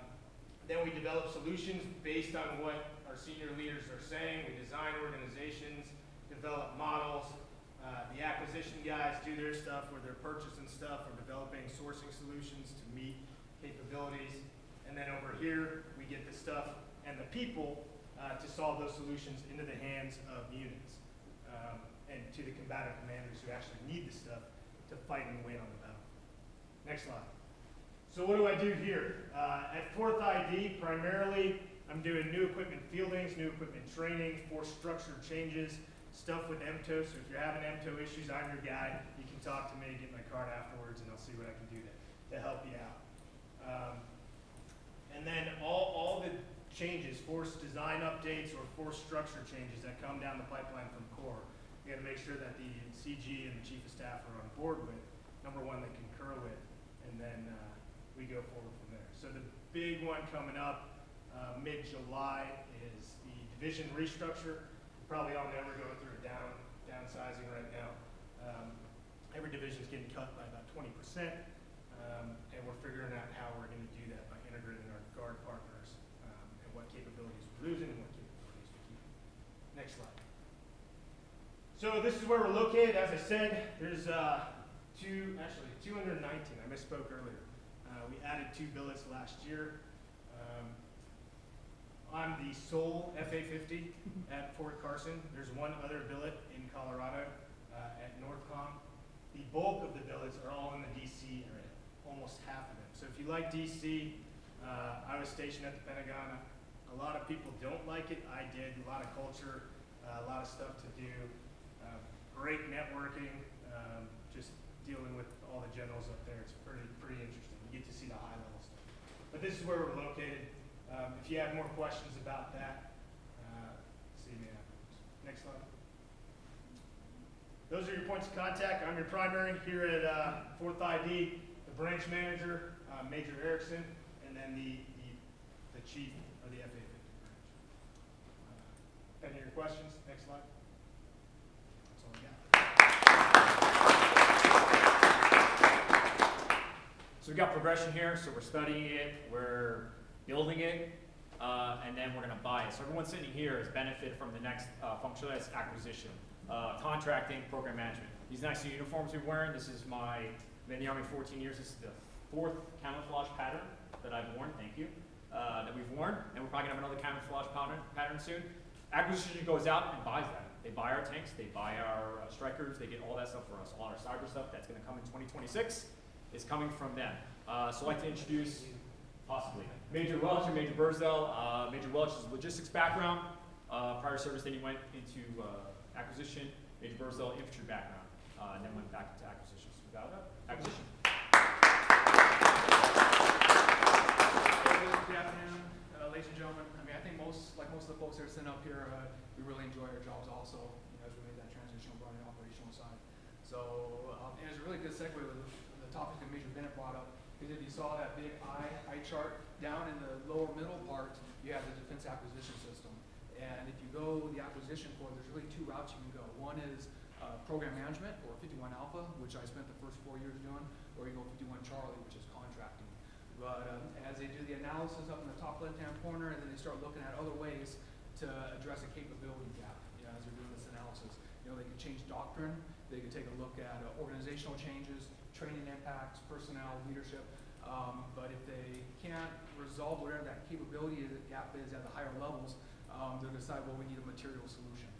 Then we develop solutions based on what our senior leaders are saying. We design organizations, develop models. The acquisition guys do their stuff where they're purchasing stuff or developing sourcing solutions to meet capabilities. And then over here, we get the stuff and the people to solve those solutions into the hands of units and to the combatant commanders who actually need the stuff to fight and win on the battle. Next slide. So what do I do here? At 4th ID, primarily, I'm doing new equipment fieldings, new equipment training, force structure changes, stuff with MTO. So if you're having MTO issues, I'm your guy. You can talk to me, get my card afterwards, and I'll see what I can do to help you out. And then all the changes, force design updates or force structure changes that come down the pipeline from Corps, we got to make sure that the CG and the Chief of Staff are on board with. Number one, they concur with, and then we go forward from there. So the big one coming up mid-July is the division restructure. Probably all know we're going through a downsizing right now. Every division is getting cut by about 20%, and we're figuring out how we're going to do that by integrating our guard partners and what capabilities we're losing and what capabilities we're keeping. Next slide. So this is where we're located. As I said, there's 219. I misspoke earlier. We added 2 billets last year. I'm the sole FA-50 at Fort Carson. There's one other billet in Colorado at NORTHCOM. The bulk of the billets are all in the DC area, almost half of them. So if you like DC, I was stationed at the Pentagon. A lot of people don't like it. I did. A lot of culture, a lot of stuff to do. Great networking, just dealing with all the generals up there. It's pretty interesting. You get to see the high level stuff. But this is where we're located. If you have more questions about that, see me afterwards. Next slide. Those are your points of contact. I'm your primary here at 4th ID, the branch manager, Major Erickson, and then the chief of the FA-50 branch. Any of your questions? Next slide. That's all I got. So we've got progression here. So we're studying it, we're building it, and then we're going to buy it. So everyone sitting here has benefited from the next function, that's acquisition, contracting, program management. These nice uniforms we're wearing, this is I've been in the Army 14 years. This is the 4th camouflage pattern that I've worn, thank you, that we've worn, and we're probably going to have another camouflage pattern soon. Acquisition goes out and buys that. They buy our tanks, they buy our strikers, they get all that stuff for us. All our cyber stuff that's going to come in 2026 is coming from them. So I'd like to introduce, possibly, Major Welch and Major Burzell. Major Welch's logistics background, prior service, then he went into acquisition. Major Burzell, infantry background, and then went back into acquisitions. Without acquisition. Good afternoon, ladies and gentlemen. I mean, I think most of the folks that are sitting up here, we really enjoy our jobs also, as we made that transition over on the operational side. So, and it's a really good segue with the topic that Major Bennett brought up, because if you saw that big eye chart down in the lower middle part, you have the defense acquisition system. And if you go the acquisition core, there's really 2 routes you can go. One is program management, or 51 Alpha, which I spent the first 4 years doing, or you go 51 Charlie, which is contracting. But as they do the analysis up in the top left-hand corner, and then they start looking at other ways to address a capability gap, as they're doing this analysis. They can change doctrine, they can take a look at organizational changes, training impacts, personnel, leadership. But if they can't resolve whatever that capability gap is at the higher levels, they'll decide, well, we need a material solution.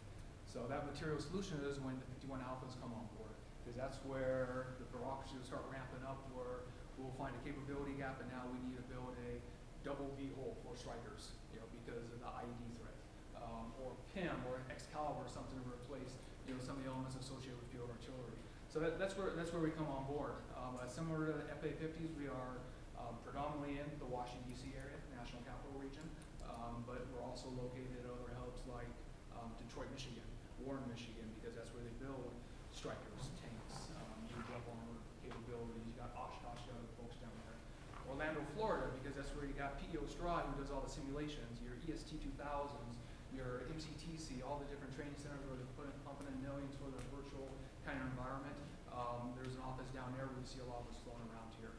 So that material solution is when the 51 Alphas come on board. because that's where the bureaucracy will start ramping up, where we'll find a capability gap, and now we need to build a double V-hole for strikers, you know, because of the IED threat, or PIM or Excalibur or something to replace, you know, some of the elements associated with field artillery. So that's where we come on board. Similar to the FA-50s, we are predominantly in the Washington D.C. area, National Capital Region, but we're also located at other hubs like Detroit, Michigan, Warren, Michigan, because that's where they build strikers, tanks, web armor capabilities. You got Oshkosh, you got other folks down there. Orlando, Florida, because that's where you got PEO Stride, who does all the simulations, your EST 2000s, your MCTC, all the different training centers where they're pumping in millions for the virtual kind of environment. There's an office down there where you see a lot of us flown around here.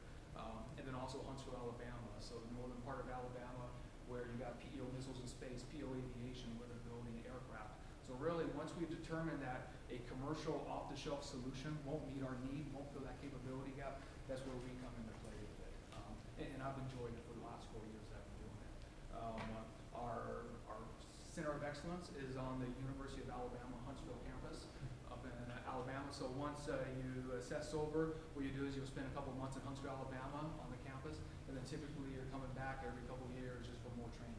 And then also Huntsville, Alabama, so the northern part of Alabama, where you got PEO Missiles and Space, PEO Aviation, where they're building aircraft. So really, once we've determined that a commercial off-the-shelf solution won't meet our need, won't fill that capability gap, that's where we come into play with it. And I've enjoyed it for the last 4 years that I've been doing it. Our Center of Excellence is on the University of Alabama Huntsville campus up in Alabama. So once you assess over, what you do is you'll spend a couple months in Huntsville, Alabama on the campus, and then typically you're coming back every couple of years just for more training.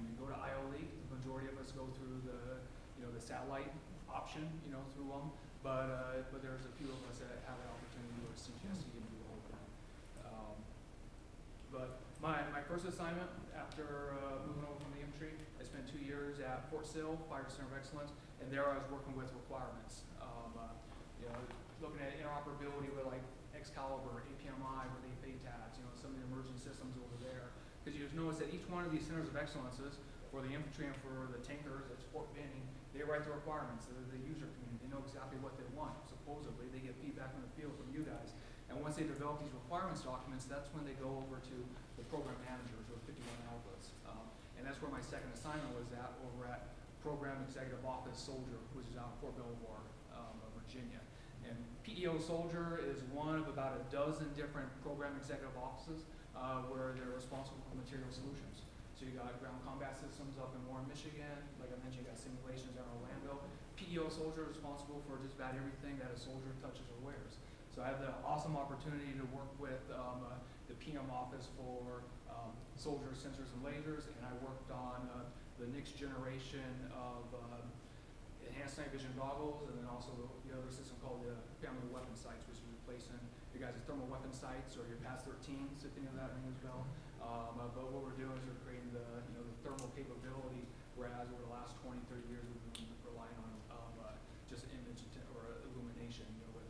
You go to IO League, the majority of us go through the satellite option, through them, but there's a few of us that have an opportunity to go to CGSC and do the whole thing. But my first assignment after moving over from the infantry, I spent 2 years at Fort Sill, Fire Center of Excellence, and there I was working with requirements. Looking at interoperability with like Excalibur, APMI, where they pay tabs, some of the emerging systems over there. Because you just notice that each one of these centers of excellences, for the infantry and for the tankers at Fort Benning, they write the requirements. They're the user community. They know exactly what they want. Supposedly, they get feedback from the field from you guys. And once they develop these requirements documents, that's when they go over to the program managers or 51 alphas. And that's where my second assignment was at, over at Program Executive Office Soldier, which is out in Fort Belvoir, Virginia. And PEO Soldier is one of about a dozen different program executive offices where they're responsible for material solutions. So you got ground combat systems up in Warren, Michigan. Like I mentioned, you got simulations in Orlando. PEO Soldier is responsible for just about everything that a soldier touches or wears. So I had the awesome opportunity to work with the PM office for soldier sensors and lasers, and I worked on the next generation of enhanced night vision goggles, and then also the other system called the family weapon sights, which is replacing your guys' thermal weapon sights or your PAS 13s, if any of that rings a bell. But what we're doing is we're creating the thermal capability, whereas over the last 20, 30 years we've been relying on just image or illumination with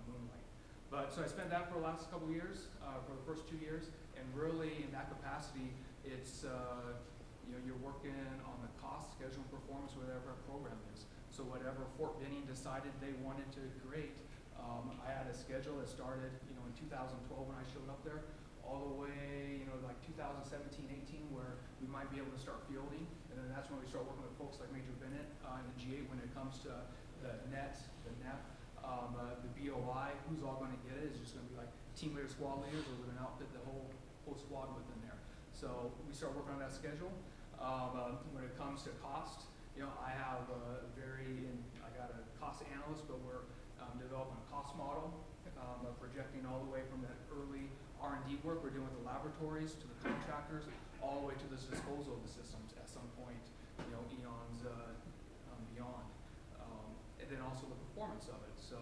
moonlight. But so I spent that for the last couple of years, for the first 2 years, and really in that capacity, it's you're working on the cost, schedule, and performance, whatever our program is. So whatever Fort Benning decided they wanted to create, I had a schedule that started in 2012 when I showed up there, all the way like 2017, 18, where we might be able to start fielding, and then that's when we start working with folks like Major Bennett in the G8 when it comes to the NET, the NEP, the BOI. Who's all going to get it? Is it just going to be like team leader, squad leaders, or we're going to outfit the whole squad within there? So we start working on that schedule. When it comes to cost, I have I got a cost analyst, but we're developing a cost model, projecting all the way from that early R&D work we're doing with the laboratories to the contractors, all the way to the disposal of the systems at some point, eons beyond, and then also the performance of it. So,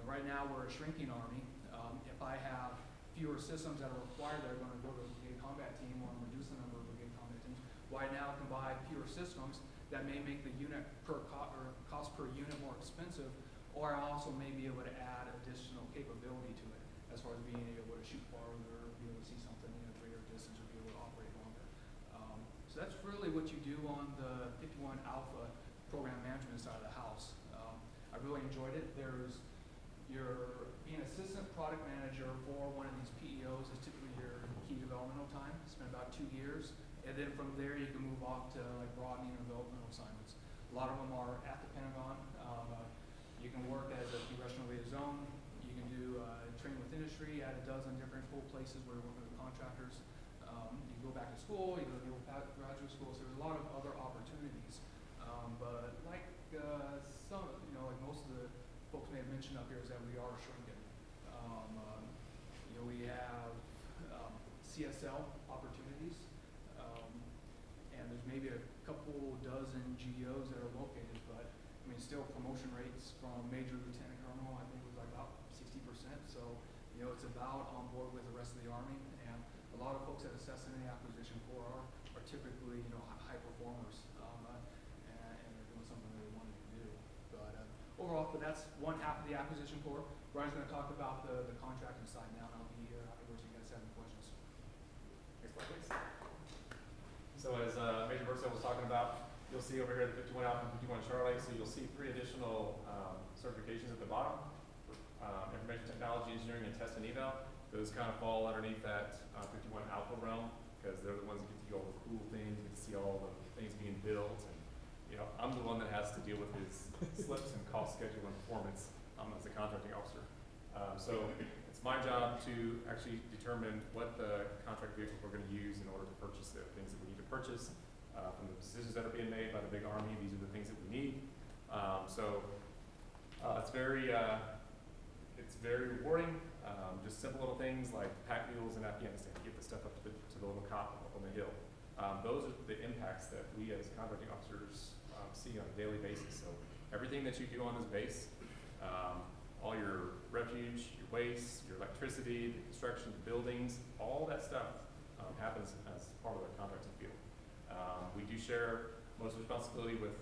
right now we're a shrinking army. If I have fewer systems that are required that are going to go to a brigade combat team, or I'm reducing the number of brigade combat teams, why now can buy fewer systems that may make the unit cost per unit more expensive, or I also may be able to add additional capability to it, as far as being able to shoot farther, be able to see something in a greater distance, or be able to operate longer. So that's really what you do on the 51 Alpha program management side of the house. I really enjoyed it. You're being assistant product manager for one of these PEOs is typically your key developmental time. Spend about 2 years, and then from there you can move off to like broadening or developmental assignments. A lot of them are at the Pentagon. You can work as a congressional liaison. You can do training with industry at a dozen different cool places where you're working with contractors. You can go back to school. You can go to graduate school. So there's a lot of other opportunities. But like some, like most of the folks may have mentioned up here is that we are shrinking. We have CSL opportunities, and there's maybe a couple dozen GOs that are located, but I mean, still promotion rates from major lieutenant colonel, I think was like about 60%. So, it's about on board with the rest of the Army, and a lot of folks that assess in the acquisition corps are typically, high performers, and they're doing something they wanted to do. But overall, that's one half of the acquisition corps. Brian's going to talk about the contracting side now, and I'll be here afterwards if you guys have any questions. Next slide, please. So as Major Burksell was talking about, you'll see over here the 51 Alpha and 51 Charlie. So you'll see 3 additional certifications at the bottom: information technology, engineering, and test and eval. Those kind of fall underneath that 51 Alpha realm because they're the ones that get to do all the cool things, get to see all the things being built, and I'm the one that has to deal with his slips and cost schedule and performance as a contracting officer. So it's my job to actually determine what the contract vehicle we're going to use in order to purchase the things that we need to purchase. From the decisions that are being made by the big Army, these are the things that we need. It's very rewarding. Just simple little things like pack mules in Afghanistan, get the stuff up to the little cop up on the hill. Those are the impacts that we as contracting officers see on a daily basis. So everything that you do on this base, all your refuge, your waste, your electricity, the construction, the buildings, all that stuff happens as part of the contracting field. We do share most responsibility with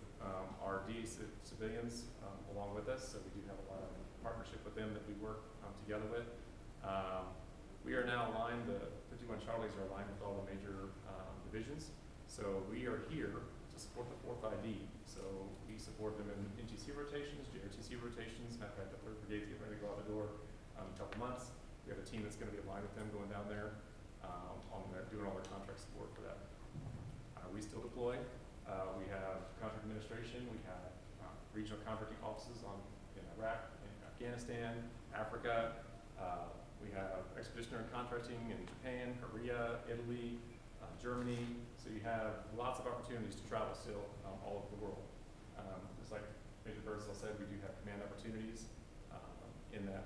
our DE civilians along with us, so we do have a lot of partnership with them that we work together with. We are now aligned, the 51 Charlies are aligned with all the major divisions, so we are here to support the 4th ID. So we support them in NTC rotations, JRTC rotations. Matter of fact, the 3rd Brigade's getting ready to go out the door in a couple months. We have a team that's going to be aligned with them going down there doing all their contract support for that. We still deploy. We have contract administration. We have regional contracting offices in Iraq, in Afghanistan, Africa. We have expeditionary contracting in Japan, Korea, Italy, Germany. So you have lots of opportunities to travel still all over the world. Just like Major Birdsall said, we do have command opportunities in that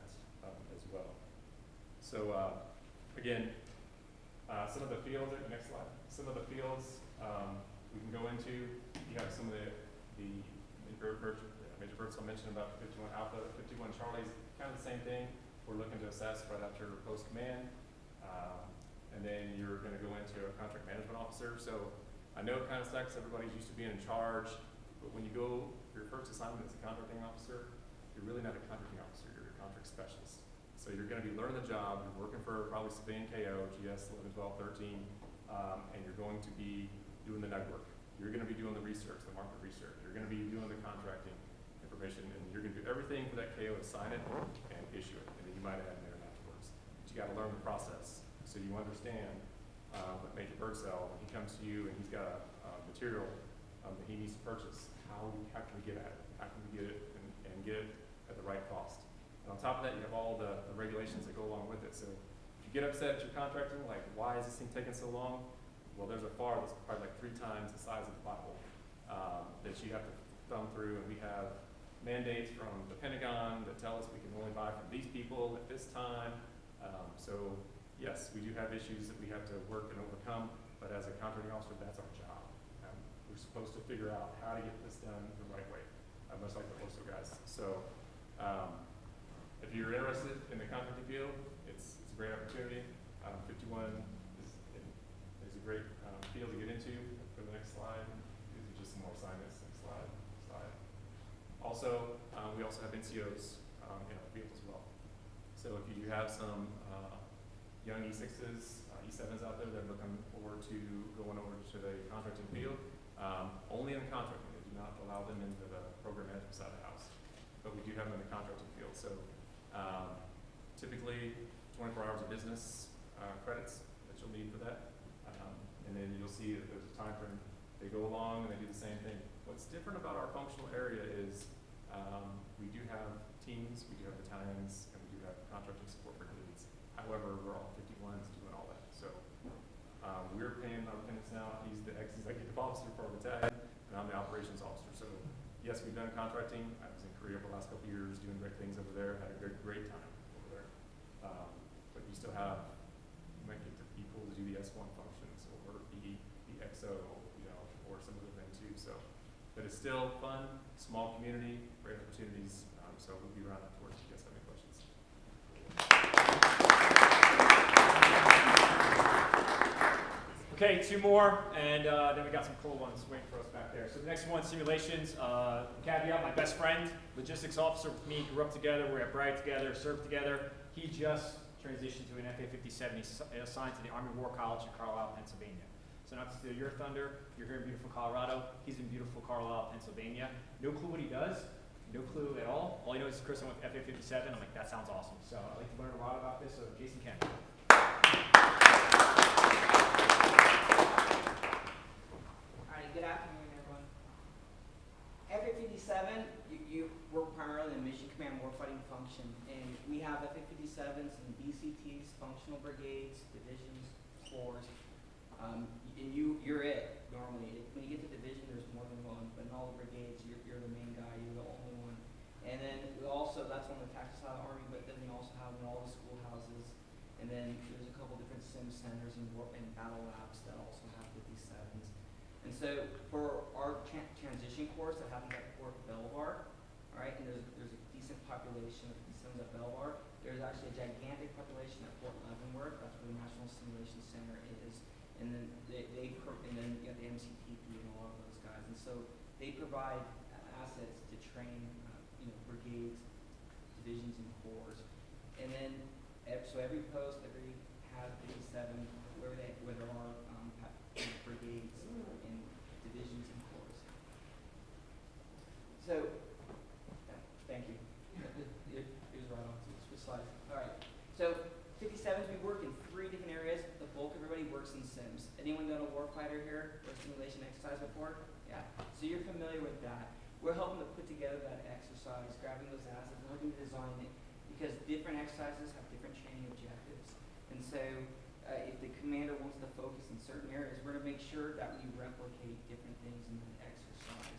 as well. So again, some of the fields, next slide, some of the fields we can go into. You have some of the Major Birdsall mentioned about the 51 Alpha, 51 Charlie's, kind of the same thing. We're looking to assess right after post-command. And then you're going to go into a contract management officer. So I know it kind of sucks, everybody's used to being in charge, but when you go for your first assignment as a contracting officer, you're really not a contracting officer, you're a contract specialist. So you're going to be learning the job, you're working for probably civilian KO, GS 11, 12, 13, and you're going to be doing the network. You're going to be doing the research, the market research. You're going to be doing the contracting information, and you're going to do everything for that KO to sign it and issue it, and then you might add in there afterwards. But you got to learn the process so you understand what Major Birdsall, when he comes to you and he's got a material that he needs to purchase, how can we get at it? How can we get it and get it at the right cost? And on top of that, you have all the regulations that go along with it. So if you get upset at your contracting, like, why is this thing taking so long? Well, there's a FAR that's probably like 3 times the size of the Bible that you have to thumb through, and we have mandates from the Pentagon that tell us we can only buy from these people at this time. So yes, we do have issues that we have to work and overcome, but as a contracting officer, that's our job. We're supposed to figure out how to get this done the right way, much like the postal guys. So if you're interested in the contracting field, it's a great opportunity. 51 is a great field to get into. For the next slide, these are just some more assignments. Next slide. Also, we also have NCOs in our field as well. So if you have some young E6s, E7s out there that are looking forward to going over to the contracting field, only in contracting. They do not allow them into the program management side of the house, but we do have them in the contracting field. So typically 24 hours of business credits that you'll need for that. And then you'll see that there's a time frame. They go along and they do the same thing. What's different about our functional area is we do have teams, we do have battalions, and we do have contracting support brigades. However, we're all 51s doing all that. So we're paying our lieutenants now. He's the ex-executive officer for our battalion, and I'm the operations officer. So yes, we've done contracting. I was in Korea for the last couple of years doing great things over there, had a great time over there. But you still have, you might get the people to do the S1 functions or the XO, you know, or some other thing too. So, but it's still fun, small community, great opportunities. So we'll be around afterwards if you guys have any questions. Okay, two more, and then we got some cool ones waiting for us back there. So the next one, simulations. Caveat, my best friend, logistics officer with me, grew up together, we were at Bragg together, served together. He just transitioned to an FA-57. He's assigned to the Army War College in Carlisle, Pennsylvania. So not to steal your thunder, you're here in beautiful Colorado, he's in beautiful Carlisle, Pennsylvania. No clue what he does, no clue at all. All he knows is Chris, I went to FA-57. I'm like, that sounds awesome. So I'd like to learn a lot about this, so Jason Kent. Good afternoon, everyone. FA-57, you work primarily in the Mission Command warfighting function, and we have FA-57s and BCTs, functional brigades, divisions, corps, and you're it, normally. When you get to division, there's more than one, but in all the brigades, you're the main guy, you're the only one. And then we also, that's on the tactical side of the Army, but then we also have in all the schoolhouses, and then there's a couple different sim centers and battle labs that also have 57s. And so for our transition course that happens at Fort Belvoir, all right, and there's a decent population of 57s at Belvoir. There's actually a gigantic population at Fort Leavenworth. That's where the National Simulation Center is. And then and then you have the MCTP and a lot of those guys. And so they provide assets to train, brigades, divisions, and corps. And then so every post, every has 57 where there are brigades and divisions and corps. So, thank you. It was right on. Switch slides. All right. So 57s, we work in 3 different areas. The bulk of everybody works in sims. Anyone done a warfighter here or simulation exercise before? Yeah. So you're familiar with that. We're helping to put together that exercise, grabbing those assets, and helping to design it, because different exercises have different training objectives. And so if the commander wants to focus in certain areas, we're going to make sure that we replicate different things in the exercise.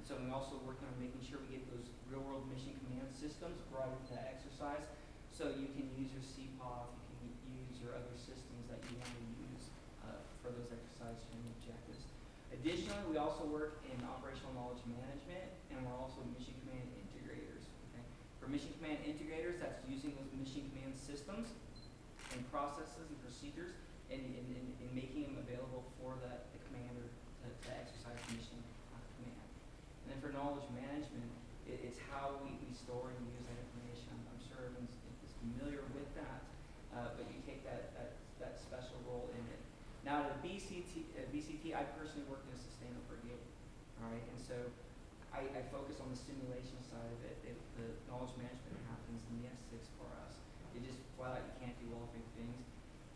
And so we're also working on making sure we get those real-world mission command systems brought into that exercise, so you can use your CPOF, you can use your other systems that you want to use for those exercise training objectives. Additionally, we also work in operational knowledge management, and we're also mission command integrators. Okay? For mission command integrators, that's using those mission command systems and processes and procedures and making them available for the commander to exercise mission command. And then for knowledge management, it's how we store and use that information. I'm sure everyone's is familiar with that, but you take that special role in it. Now the BCT, I personally worked in a sustainment brigade, all right, and so I focus on the simulation side of it. The knowledge management happens in the S6 for us. It just flat out, you can't do all 3 things.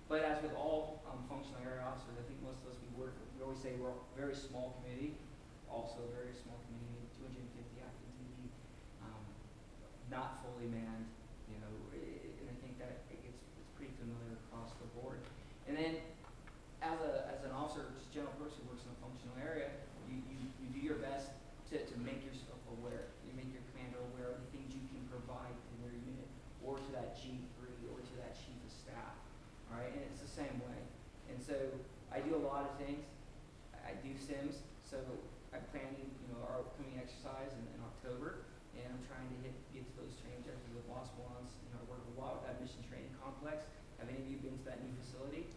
But as with all functional area officers, I think most of us we always say we're a very small community, also a very small community, 250 active duty, not fully manned, and I think that it's pretty familiar across the board. And then as an officer, just general person who works in a functional area, you do your best to make yourself aware. You make your commander aware of the things you can provide to their unit, or to that G3, or to that chief of staff. All right, and it's the same way. And so I do a lot of things. I do sims. So I'm planning, our upcoming exercise in October, and I'm trying to get to those training objectives with Lost Ones. I work a lot with that mission training complex. Have any of you been to that new facility?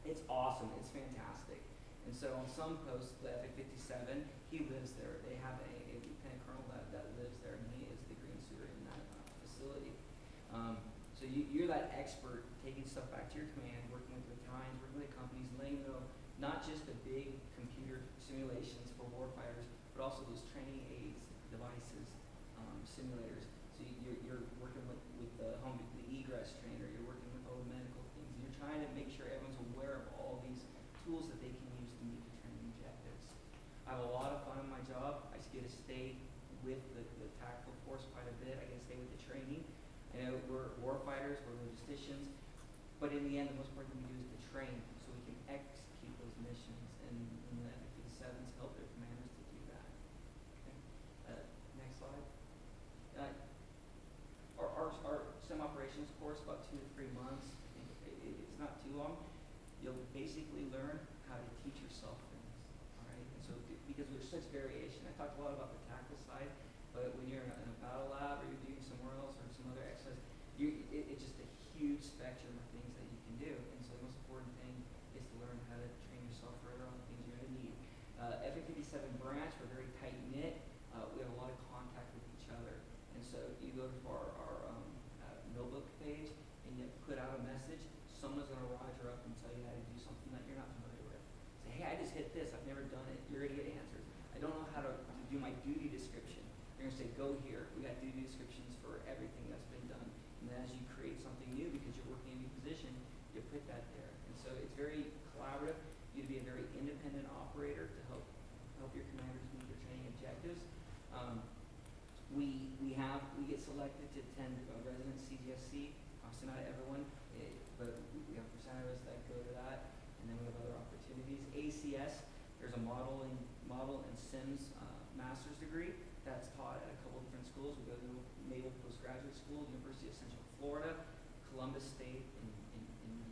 It's awesome. It's fantastic. And so on some posts, the FA-57, he lives there. They have a lieutenant colonel that lives there, and he is the green steward in that facility. So you're that expert taking stuff back to your command, working with battalions, working with companies, letting them know not just the big computer simulations for warfighters, but also those training aids, devices, simulators. So you're working with the egress trainer, you're working with all the medical things. You're trying to make sure everyone's aware of all these tools that they can use to meet the training objectives. I have a lot of fun in my job. I get to stay with the tactical force quite a bit. I get to stay with the training. I know we're warfighters, we're logisticians, but in the end, the most important thing we do is to train so we can execute those missions, and the F-57s help their commanders to do that. Okay? talked a lot about the tactical side, but when you're in a battle lab or you're doing somewhere else or some other exercise, it's just a huge spectrum of things that you can do. And so the most important thing is to learn how to train yourself further on the things you're going to need. FA57 branch, we're very tight knit. We have a lot of contact with each other. And so you go to our notebook page and you put out a message, someone's going to roger up and tell you how to do something that you're not familiar with. Say, hey, I just hit this, I've never done it. You're going to get answers. I don't know how to do my duty description. You're going to say, go here. We got duty descriptions for everything that's been done. And then as you create something new because you're working in a new position, you put that there. And so it's very collaborative. You to be a very independent operator to help your commanders meet their training objectives. We get selected to attend resident CGSC. Obviously not everyone, but we have percentages that go to that, and then we have other opportunities. ACS, there's a model and Sims master's degree that's taught at a couple different schools. We go to Naval Postgraduate School, University of Central Florida, Columbus State in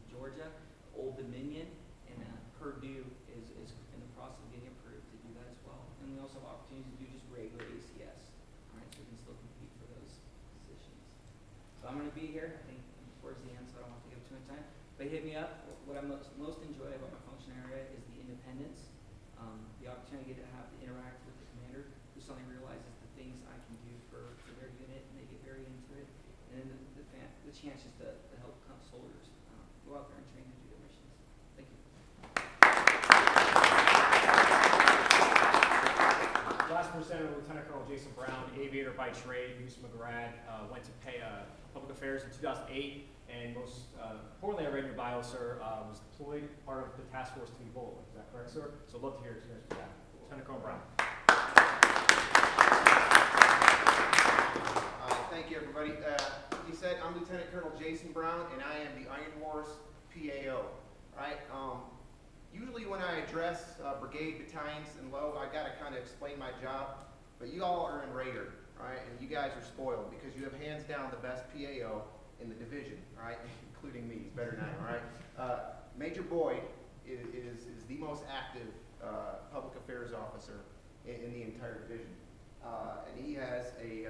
Georgia, Old Dominion, and Purdue is in the process of getting approved to do that as well. And we also have opportunities to do just regular ACS. All right, so we can still compete for those positions. So I'm going to be here, I think, towards the end, so I don't have to give too much time. But hit me up. What I most enjoy about my function area is the independence, the opportunity to have to interact with the commander who suddenly realizes the things I can do for their unit, and they get very into it. And then the chance just to help soldiers go out there and train to do their missions. Thank you. Last presenter, Lieutenant Colonel Jason Brown, aviator by trade, Moose McGrad, went to public affairs in 2008, and most importantly, I read in your bio, sir, was deployed part of the task force to Ebola. Is that correct, sir? So love to hear your experience with that. Lieutenant Colonel Brown. Thank you, everybody. You said I'm Lieutenant Colonel Jason Brown, and I am the Iron Horse PAO. Right? Usually when I address brigade, battalions, and low, I got to kind of explain my job. But you all are in Raider, right? And you guys are spoiled because you have hands down the best PAO in the division, right? Including me. He's better than I am, right? Major Boyd is the most active public affairs officer in the entire division. And he has a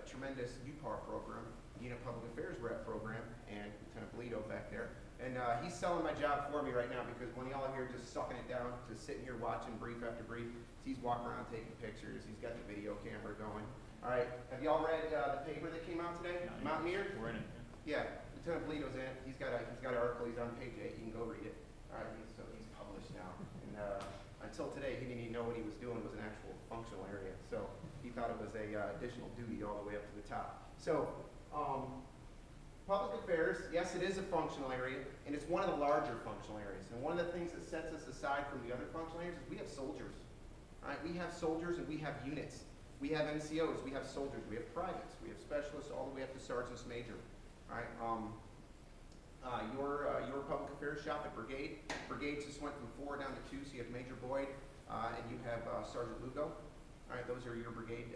tremendous UPAR program, Unit Public Affairs Rep program, and Lieutenant Polito back there. And he's selling my job for me right now because when y'all are here just sucking it down, just sitting here watching brief after brief, he's walking around taking pictures. He's got the video camera going. All right, have y'all read the paper that came out today? Mountaineer? We're in it. Yeah, Lieutenant Polito's in it. He's got an article. He's on page 8. You can go read it. All right, so he's published now. And until today, he didn't even know what he was doing was an actual functional area. So he thought it was a additional duty all the way up to the top. So public affairs, yes, it is a functional area, and it's one of the larger functional areas. And one of the things that sets us aside from the other functional areas is we have soldiers. Right? We have soldiers and we have units. We have NCOs, we have soldiers, we have privates, we have specialists, all the way up to sergeants major. Right? Your public affairs shop at Brigade. Brigade just went from 4 down to 2, so you have Major Boyd and you have Sergeant Lugo. All right, those are your brigade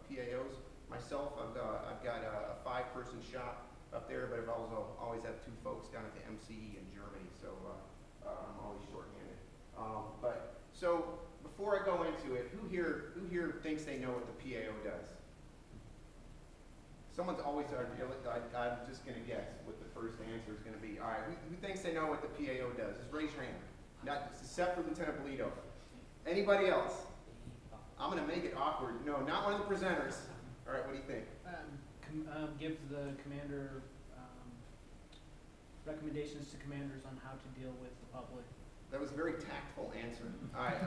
PAOs. Myself, I've got a 5-person shop up there, but I've also always had 2 folks down at the MCE in Germany, so I'm always shorthanded. So before I go into it, who here thinks they know what the PAO does? Someone's always I'm just going to guess what the first answer is going to be. All right, who thinks they know what the PAO does? Just raise your hand. Not except for Lieutenant Polito. Anybody else? I'm going to make it awkward. No, not one of the presenters. All right, what do you think? Give the commander recommendations to commanders on how to deal with the public. That was a very tactful answer. All right,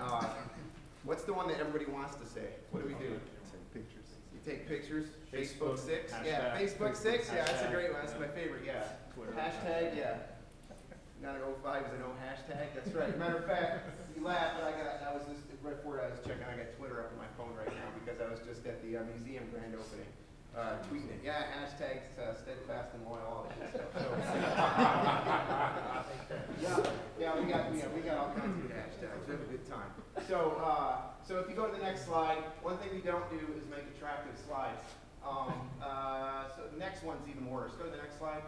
what's the one that everybody wants to say? What do we do? Take pictures. You take pictures? Facebook 6? Hashtag. Yeah, Facebook 6? Yeah, that's a Hashtag. great one. That's my favorite, yeah. Twitter. Hashtag, yeah. 905 is a no hashtag. That's right. Matter of fact, you laugh, but I was just, right before I was checking, I got Twitter up on my phone right now because I was just at the museum grand opening. Tweeting it. Yeah, hashtags, steadfast and loyal, all that good stuff. So, we got all kinds of good hashtags. We have a good time. So, so if you go to the next slide, one thing we don't do is make attractive slides. So the next one's even worse. Go to the next slide.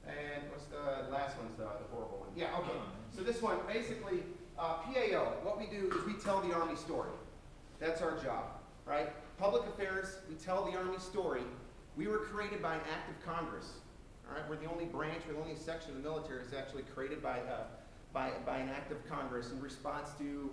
And what's the last one's the horrible one? Yeah, okay. So this one, basically, PAO, what we do is we tell the Army story. That's our job, right? Public affairs, we tell the Army story. We were created by an act of Congress, all right? We're the only branch, we're the only section of the military that's actually created by an act of Congress in response to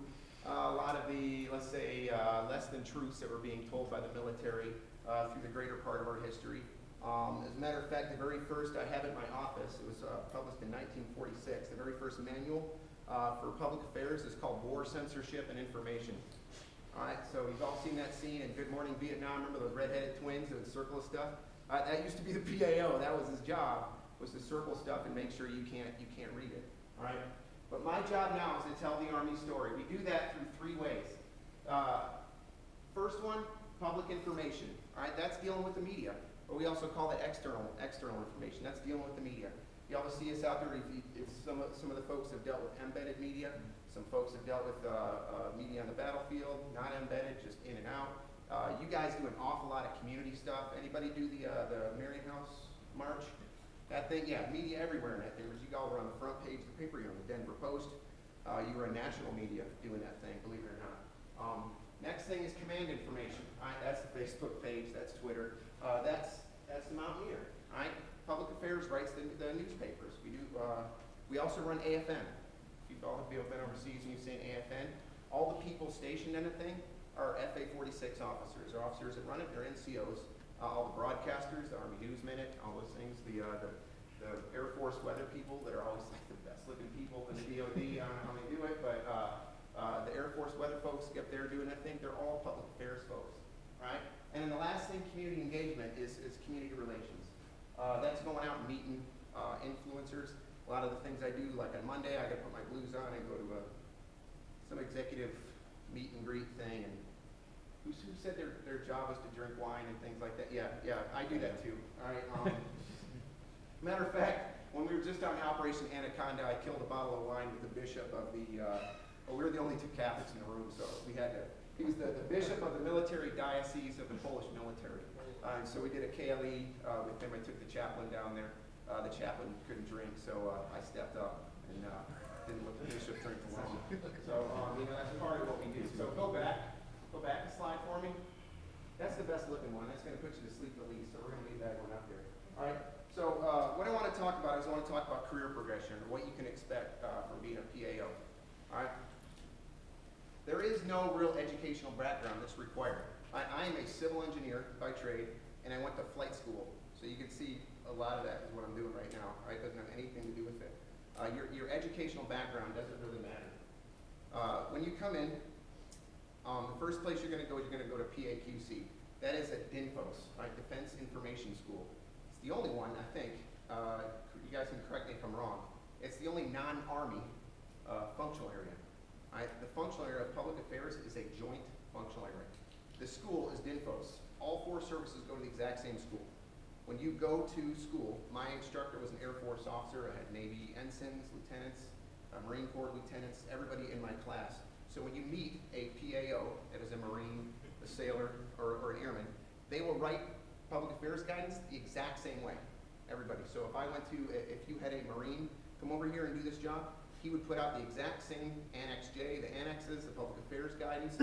a lot of the, let's say, less than truths that were being told by the military through the greater part of our history. As a matter of fact, the very first I have in my office, it was published in 1946, the very first manual for public affairs is called War, Censorship, and Information. All right, so you've all seen that scene in Good Morning Vietnam. Remember those redheaded twins that would circle stuff? That used to be the PAO. That was his job, was to circle stuff and make sure you can't read it. All right. But my job now is to tell the Army story. We do that through three ways. First one, public information. All right, that's dealing with the media, or we also call that external information. That's dealing with the media. You always see us out there. If some of the folks have dealt with embedded media. Some folks have dealt with media on the battlefield, not embedded, just in and out. You guys do an awful lot of community stuff. Anybody do the Marion House March? That thing, yeah, media everywhere in that thing. You all were on the front page of the paper, you were on the Denver Post. You were in national media doing that thing, believe it or not. Next thing is command information. All right, that's the Facebook page, that's Twitter. That's the Mountaineer. All right, Public Affairs writes the newspapers. We also run AFN. If all of you have been overseas and you've seen AFN, all the people stationed in the thing are FA-46 officers. They're officers that run it, they're NCOs. All the broadcasters, the Army News Minute, all those things, the Air Force weather people that are always like the best looking people in the DOD, I don't know how they do it, but the Air Force weather folks up there doing that thing, they're all public affairs folks, right? And then the last thing, community engagement, is community relations. That's going out and meeting influencers. A lot of the things I do, like on Monday, I gotta put my blues on and go to some executive meet and greet thing. And who said their job is to drink wine and things like that? Yeah, I do that too. All right. Matter of fact, when we were just on Operation Anaconda, I killed a bottle of wine with the bishop of the. We were the only two Catholics in the room, so we had to. He was the bishop of the military diocese of the Polish military. And so we did a KLE with him. I took the chaplain down there. The chaplain couldn't drink, so I stepped up and didn't let the bishop drink alone. So that's part of what we do. So go back a slide for me. That's the best looking one. That's going to put you to sleep the least. So we're going to leave that one up there. All right. So what I want to talk about is I want to talk about career progression, or what you can expect from being a PAO. All right. There is no real educational background that's required. I am a civil engineer by trade, and I went to flight school. So you can see a lot of that is what I'm doing right now. Right? It doesn't have anything to do with it. Your educational background doesn't really matter. When you come in, the first place you're going to go to PAQC. That is at DINFOS, right? Defense Information School. It's the only one, I think. You guys can correct me if I'm wrong. It's the only non-Army functional area. Right? The functional area of public affairs is a joint functional area. The school is DINFOS. All four services go to the exact same school. When you go to school, my instructor was an Air Force officer. I had Navy ensigns, lieutenants, Marine Corps lieutenants, everybody in my class. So when you meet a PAO, that is a Marine, a sailor, or an airman, they will write public affairs guidance the exact same way, everybody. So if you had a Marine come over here and do this job, he would put out the exact same Annex J, the annexes, the public affairs guidance,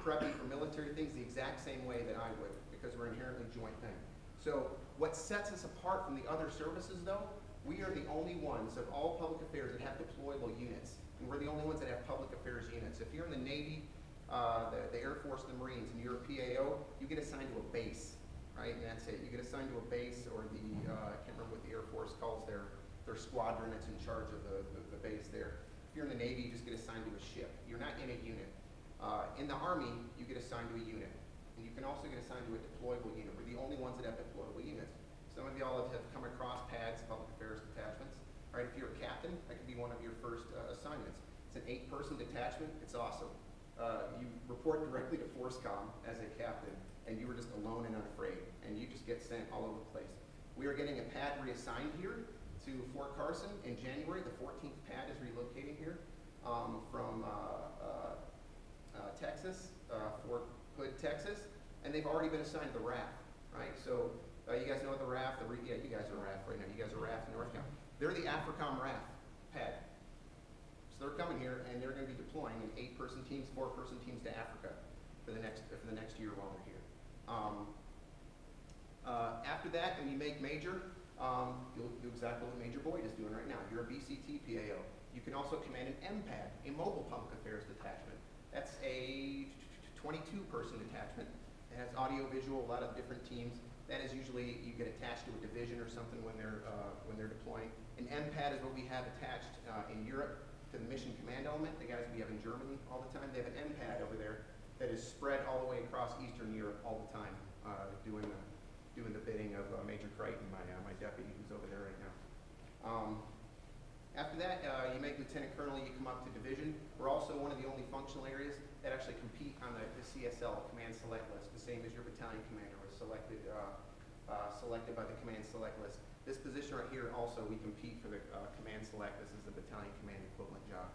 prepping for military things the exact same way that I would, because we're inherently joint thing. So what sets us apart from the other services, though, we are the only ones of all public affairs that have deployable units. And we're the only ones that have public affairs units. If you're in the Navy, the Air Force, the Marines, and you're a PAO, you get assigned to a base, right? And that's it. You get assigned to a base, or I can't remember what the Air Force calls their squadron that's in charge of the base there. If you're in the Navy, you just get assigned to a ship. You're not in a unit. In the Army, you get assigned to a unit. And you can also get assigned to a deployable unit. We're the only ones that have deployable units. Some of y'all have come across PADS, Public Affairs Detachments. All right, if you're a captain, that could be one of your first assignments. It's an 8-person detachment. It's awesome. You report directly to FORCECOM as a captain, and you were just alone and unafraid, and you just get sent all over the place. We are getting a PAD reassigned here to Fort Carson in January. The 14th PAD is relocating here from Texas, Fort Hood, Texas, and they've already been assigned to the RAF, right? So you guys know what the RAF, yeah, you guys are RAF right now. You guys are RAF in North County. They're the AFRICOM RAF PAD. So they're coming here, and they're going to be deploying in 8-person teams, 4-person teams to Africa. for the next year while we're here. After that, when you make major, you'll do exactly what Major Boyd is doing right now. You're a BCT PAO. You can also command an MPAD, a Mobile Public Affairs Detachment. That's a 22-person detachment. It has audio, visual, a lot of different teams. That is usually, you get attached to a division or something when they're deploying. An MPAD is what we have attached in Europe to the Mission Command Element. The guys we have in Germany all the time, they have an MPAD over there that is spread all the way across Eastern Europe all the time, doing the bidding of Major Crichton, my deputy who's over there right now. After that, you make lieutenant colonel, you come up to division. We're also one of the only functional areas that actually compete on the CSL, Command Select List, the same as your battalion commander was selected by the Command Select List. This position right here also, we compete for the Command Select. This is the battalion command equivalent job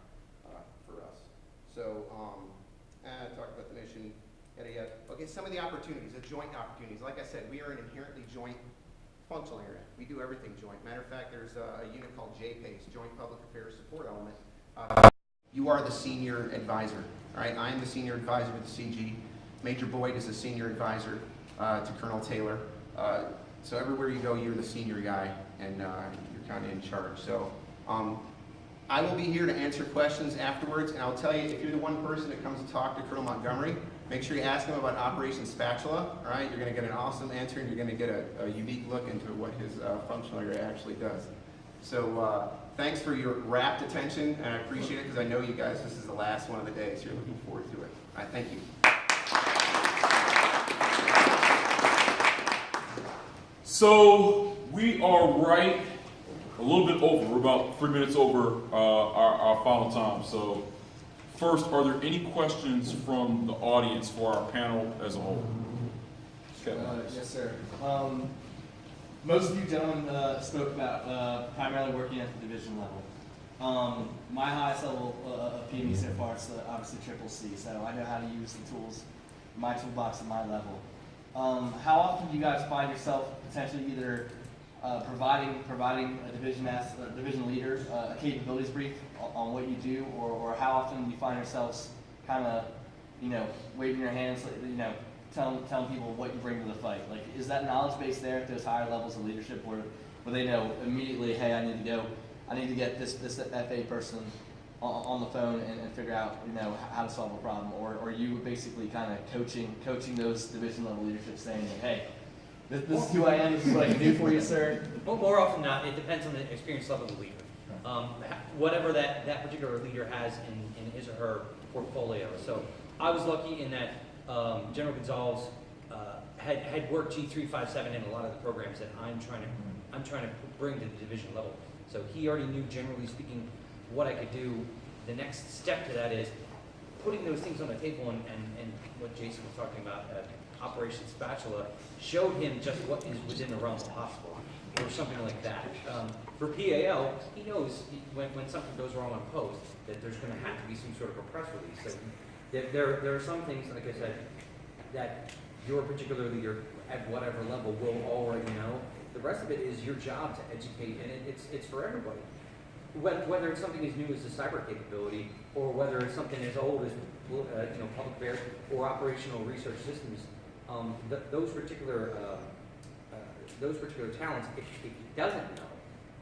for us. So, I talked about the mission. Okay, some of the opportunities, the joint opportunities. Like I said, we are an inherently joint functional area. We do everything joint. Matter of fact, there's a unit called JPACE, Joint Public Affairs Support Element. You are the senior advisor, all right? I'm the senior advisor with the CG. Major Boyd is the senior advisor to Colonel Taylor. So everywhere you go, you're the senior guy, and you're kind of in charge. So I will be here to answer questions afterwards, and I'll tell you, if you're the one person that comes to talk to Colonel Montgomery, make sure you ask him about Operation Spatula, all right? You're going to get an awesome answer, and you're going to get a unique look into what his functional area actually does. So thanks for your rapt attention, and I appreciate it, because I know you guys, this is the last one of the day, so you're looking forward to it. All right, thank you. So we are right a little bit over. We're about 3 minutes over our final time. So first, are there any questions from the audience for our panel as a whole? Yes, sir. Most of you gentlemen spoke about primarily working at the division level. My highest level of PME so far is obviously Triple C, so I know how to use the tools in my toolbox at my level. How often do you guys find yourself potentially either providing a division leader a capabilities brief on what you do, or how often do you find yourselves kind of, waving your hands, telling people what you bring to the fight? Like, is that knowledge base there at those higher levels of leadership where they know immediately, hey, I need to get this FA person on the phone and figure out, how to solve a problem, or are you basically kind of coaching those division level leadership, saying, hey, this is who I am, this is what I can do for you, sir? But more often than not, it depends on the experience level of the leader. Whatever that particular leader has in his or her portfolio. So I was lucky in that General Gonzalez had worked G357 in a lot of the programs that I'm trying to bring to the division level. So he already knew, generally speaking, what I could do. The next step to that is putting those things on the table, and what Jason was talking about at Operation Spatula showed him just what is within the realm of possible, or something like that. For PAO, he knows when something goes wrong on post that there's going to have to be some sort of a press release. So there are some things, like I said, that your particular leader at whatever level will already know. The rest of it is your job to educate, and it's for everybody. Whether it's something as new as the cyber capability, or whether it's something as old as public affairs or operational research systems, those particular talents, if he doesn't know,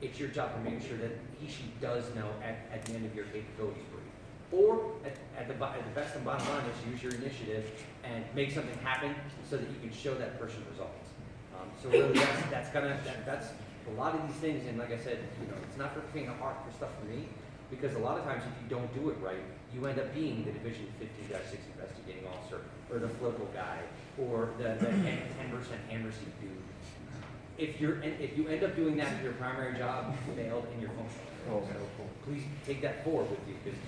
it's your job to make sure that she does know at the end of your capabilities brief. Or at the best and bottom line is use your initiative and make something happen so that you can show that person results. So really, that's a lot of these things, and like I said, it's not for faint of heart for stuff for me, because a lot of times if you don't do it right, you end up being the Division 50-6 investigating officer, or the FLOCO guy, or the 10% hand receipt dude. If you end up doing that for your primary job, you failed in your functional. So please take that forward with you, because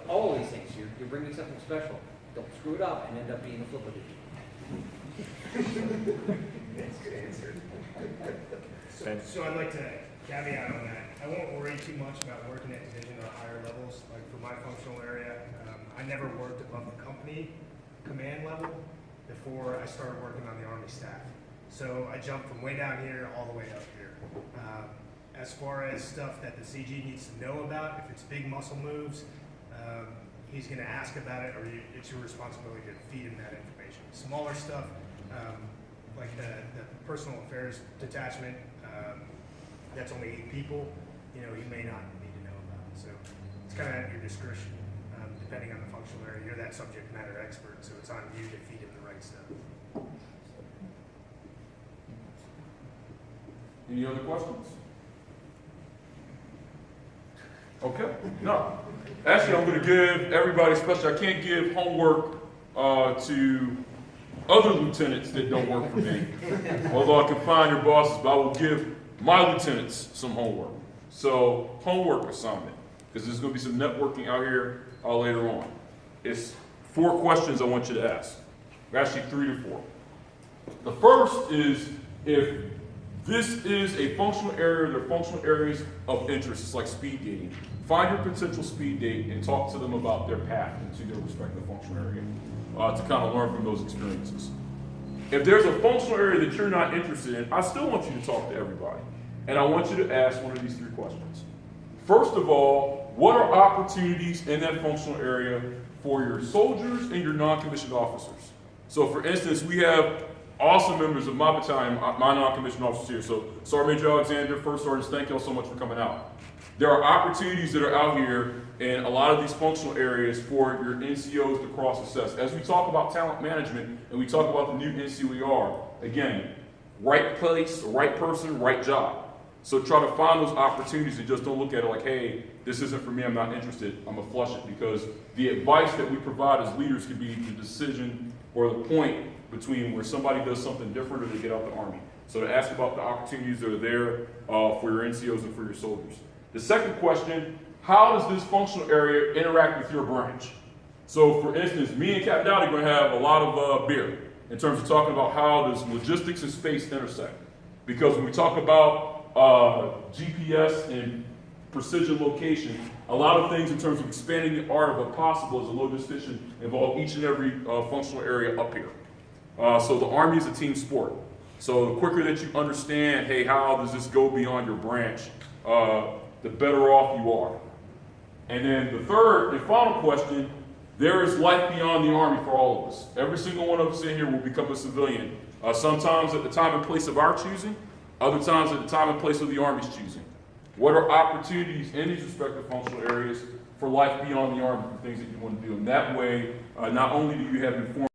all of these things, you're bringing something special. Don't screw it up and end up being the FLOCO dude. That's a good answer. So I'd like to caveat on that. I won't worry too much about working at division or higher levels. Like for my functional area, I never worked above the company command level before I started working on the Army staff. So I jumped from way down here all the way up here. As far as stuff that the CG needs to know about, if it's big muscle moves, he's gonna ask about it, or it's your responsibility to feed him that information. Smaller stuff, like the personal affairs detachment, that's only 8 people, you know, you may not need to know about. So it's kind of at your discretion, depending on the functional area. You're that subject matter expert, so it's on you to feed him the right stuff. Any other questions? Okay, no. Actually, I'm gonna give everybody, especially, I can't give homework to other lieutenants that don't work for me. Although I can find your bosses, but I will give my lieutenants some homework. So, homework assignment, because there's gonna be some networking out here later on. It's 4 questions I want you to ask. Actually, 3 to 4. The first is, if this is a functional area, they're functional areas of interest. It's like speed dating. Find your potential speed date and talk to them about their path into their respective functional area to kind of learn from those experiences. If there's a functional area that you're not interested in, I still want you to talk to everybody. And I want you to ask one of these 3 questions. First of all, what are opportunities in that functional area for your soldiers and your non-commissioned officers? So for instance, we have awesome members of my battalion, my non-commissioned officers here. So Sergeant Major Alexander, First Sergeants, thank y'all so much for coming out. There are opportunities that are out here in a lot of these functional areas for your NCOs to cross-assess. As we talk about talent management and we talk about the new NCOER, again, right place, right person, right job. So try to find those opportunities and just don't look at it like, hey, this isn't for me, I'm not interested, I'm gonna flush it, because the advice that we provide as leaders could be the decision or the point between where somebody does something different or they get out the Army. So to ask about the opportunities that are there for your NCOs and for your soldiers. The second question, how does this functional area interact with your branch? So for instance, me and Captain Dowdy are gonna have a lot of beer in terms of talking about how does logistics and space intersect. Because when we talk about GPS and precision location, a lot of things in terms of expanding the art of what possible as a logistician involve each and every functional area up here. So the Army is a team sport. So the quicker that you understand, hey, how does this go beyond your branch, the better off you are. And then the third and final question, there is life beyond the Army for all of us. Every single one of us in here will become a civilian. Sometimes at the time and place of our choosing, other times at the time and place of the Army's choosing. What are opportunities in these respective functional areas for life beyond the Army, for things that you want to do? And that way, not only do you have informed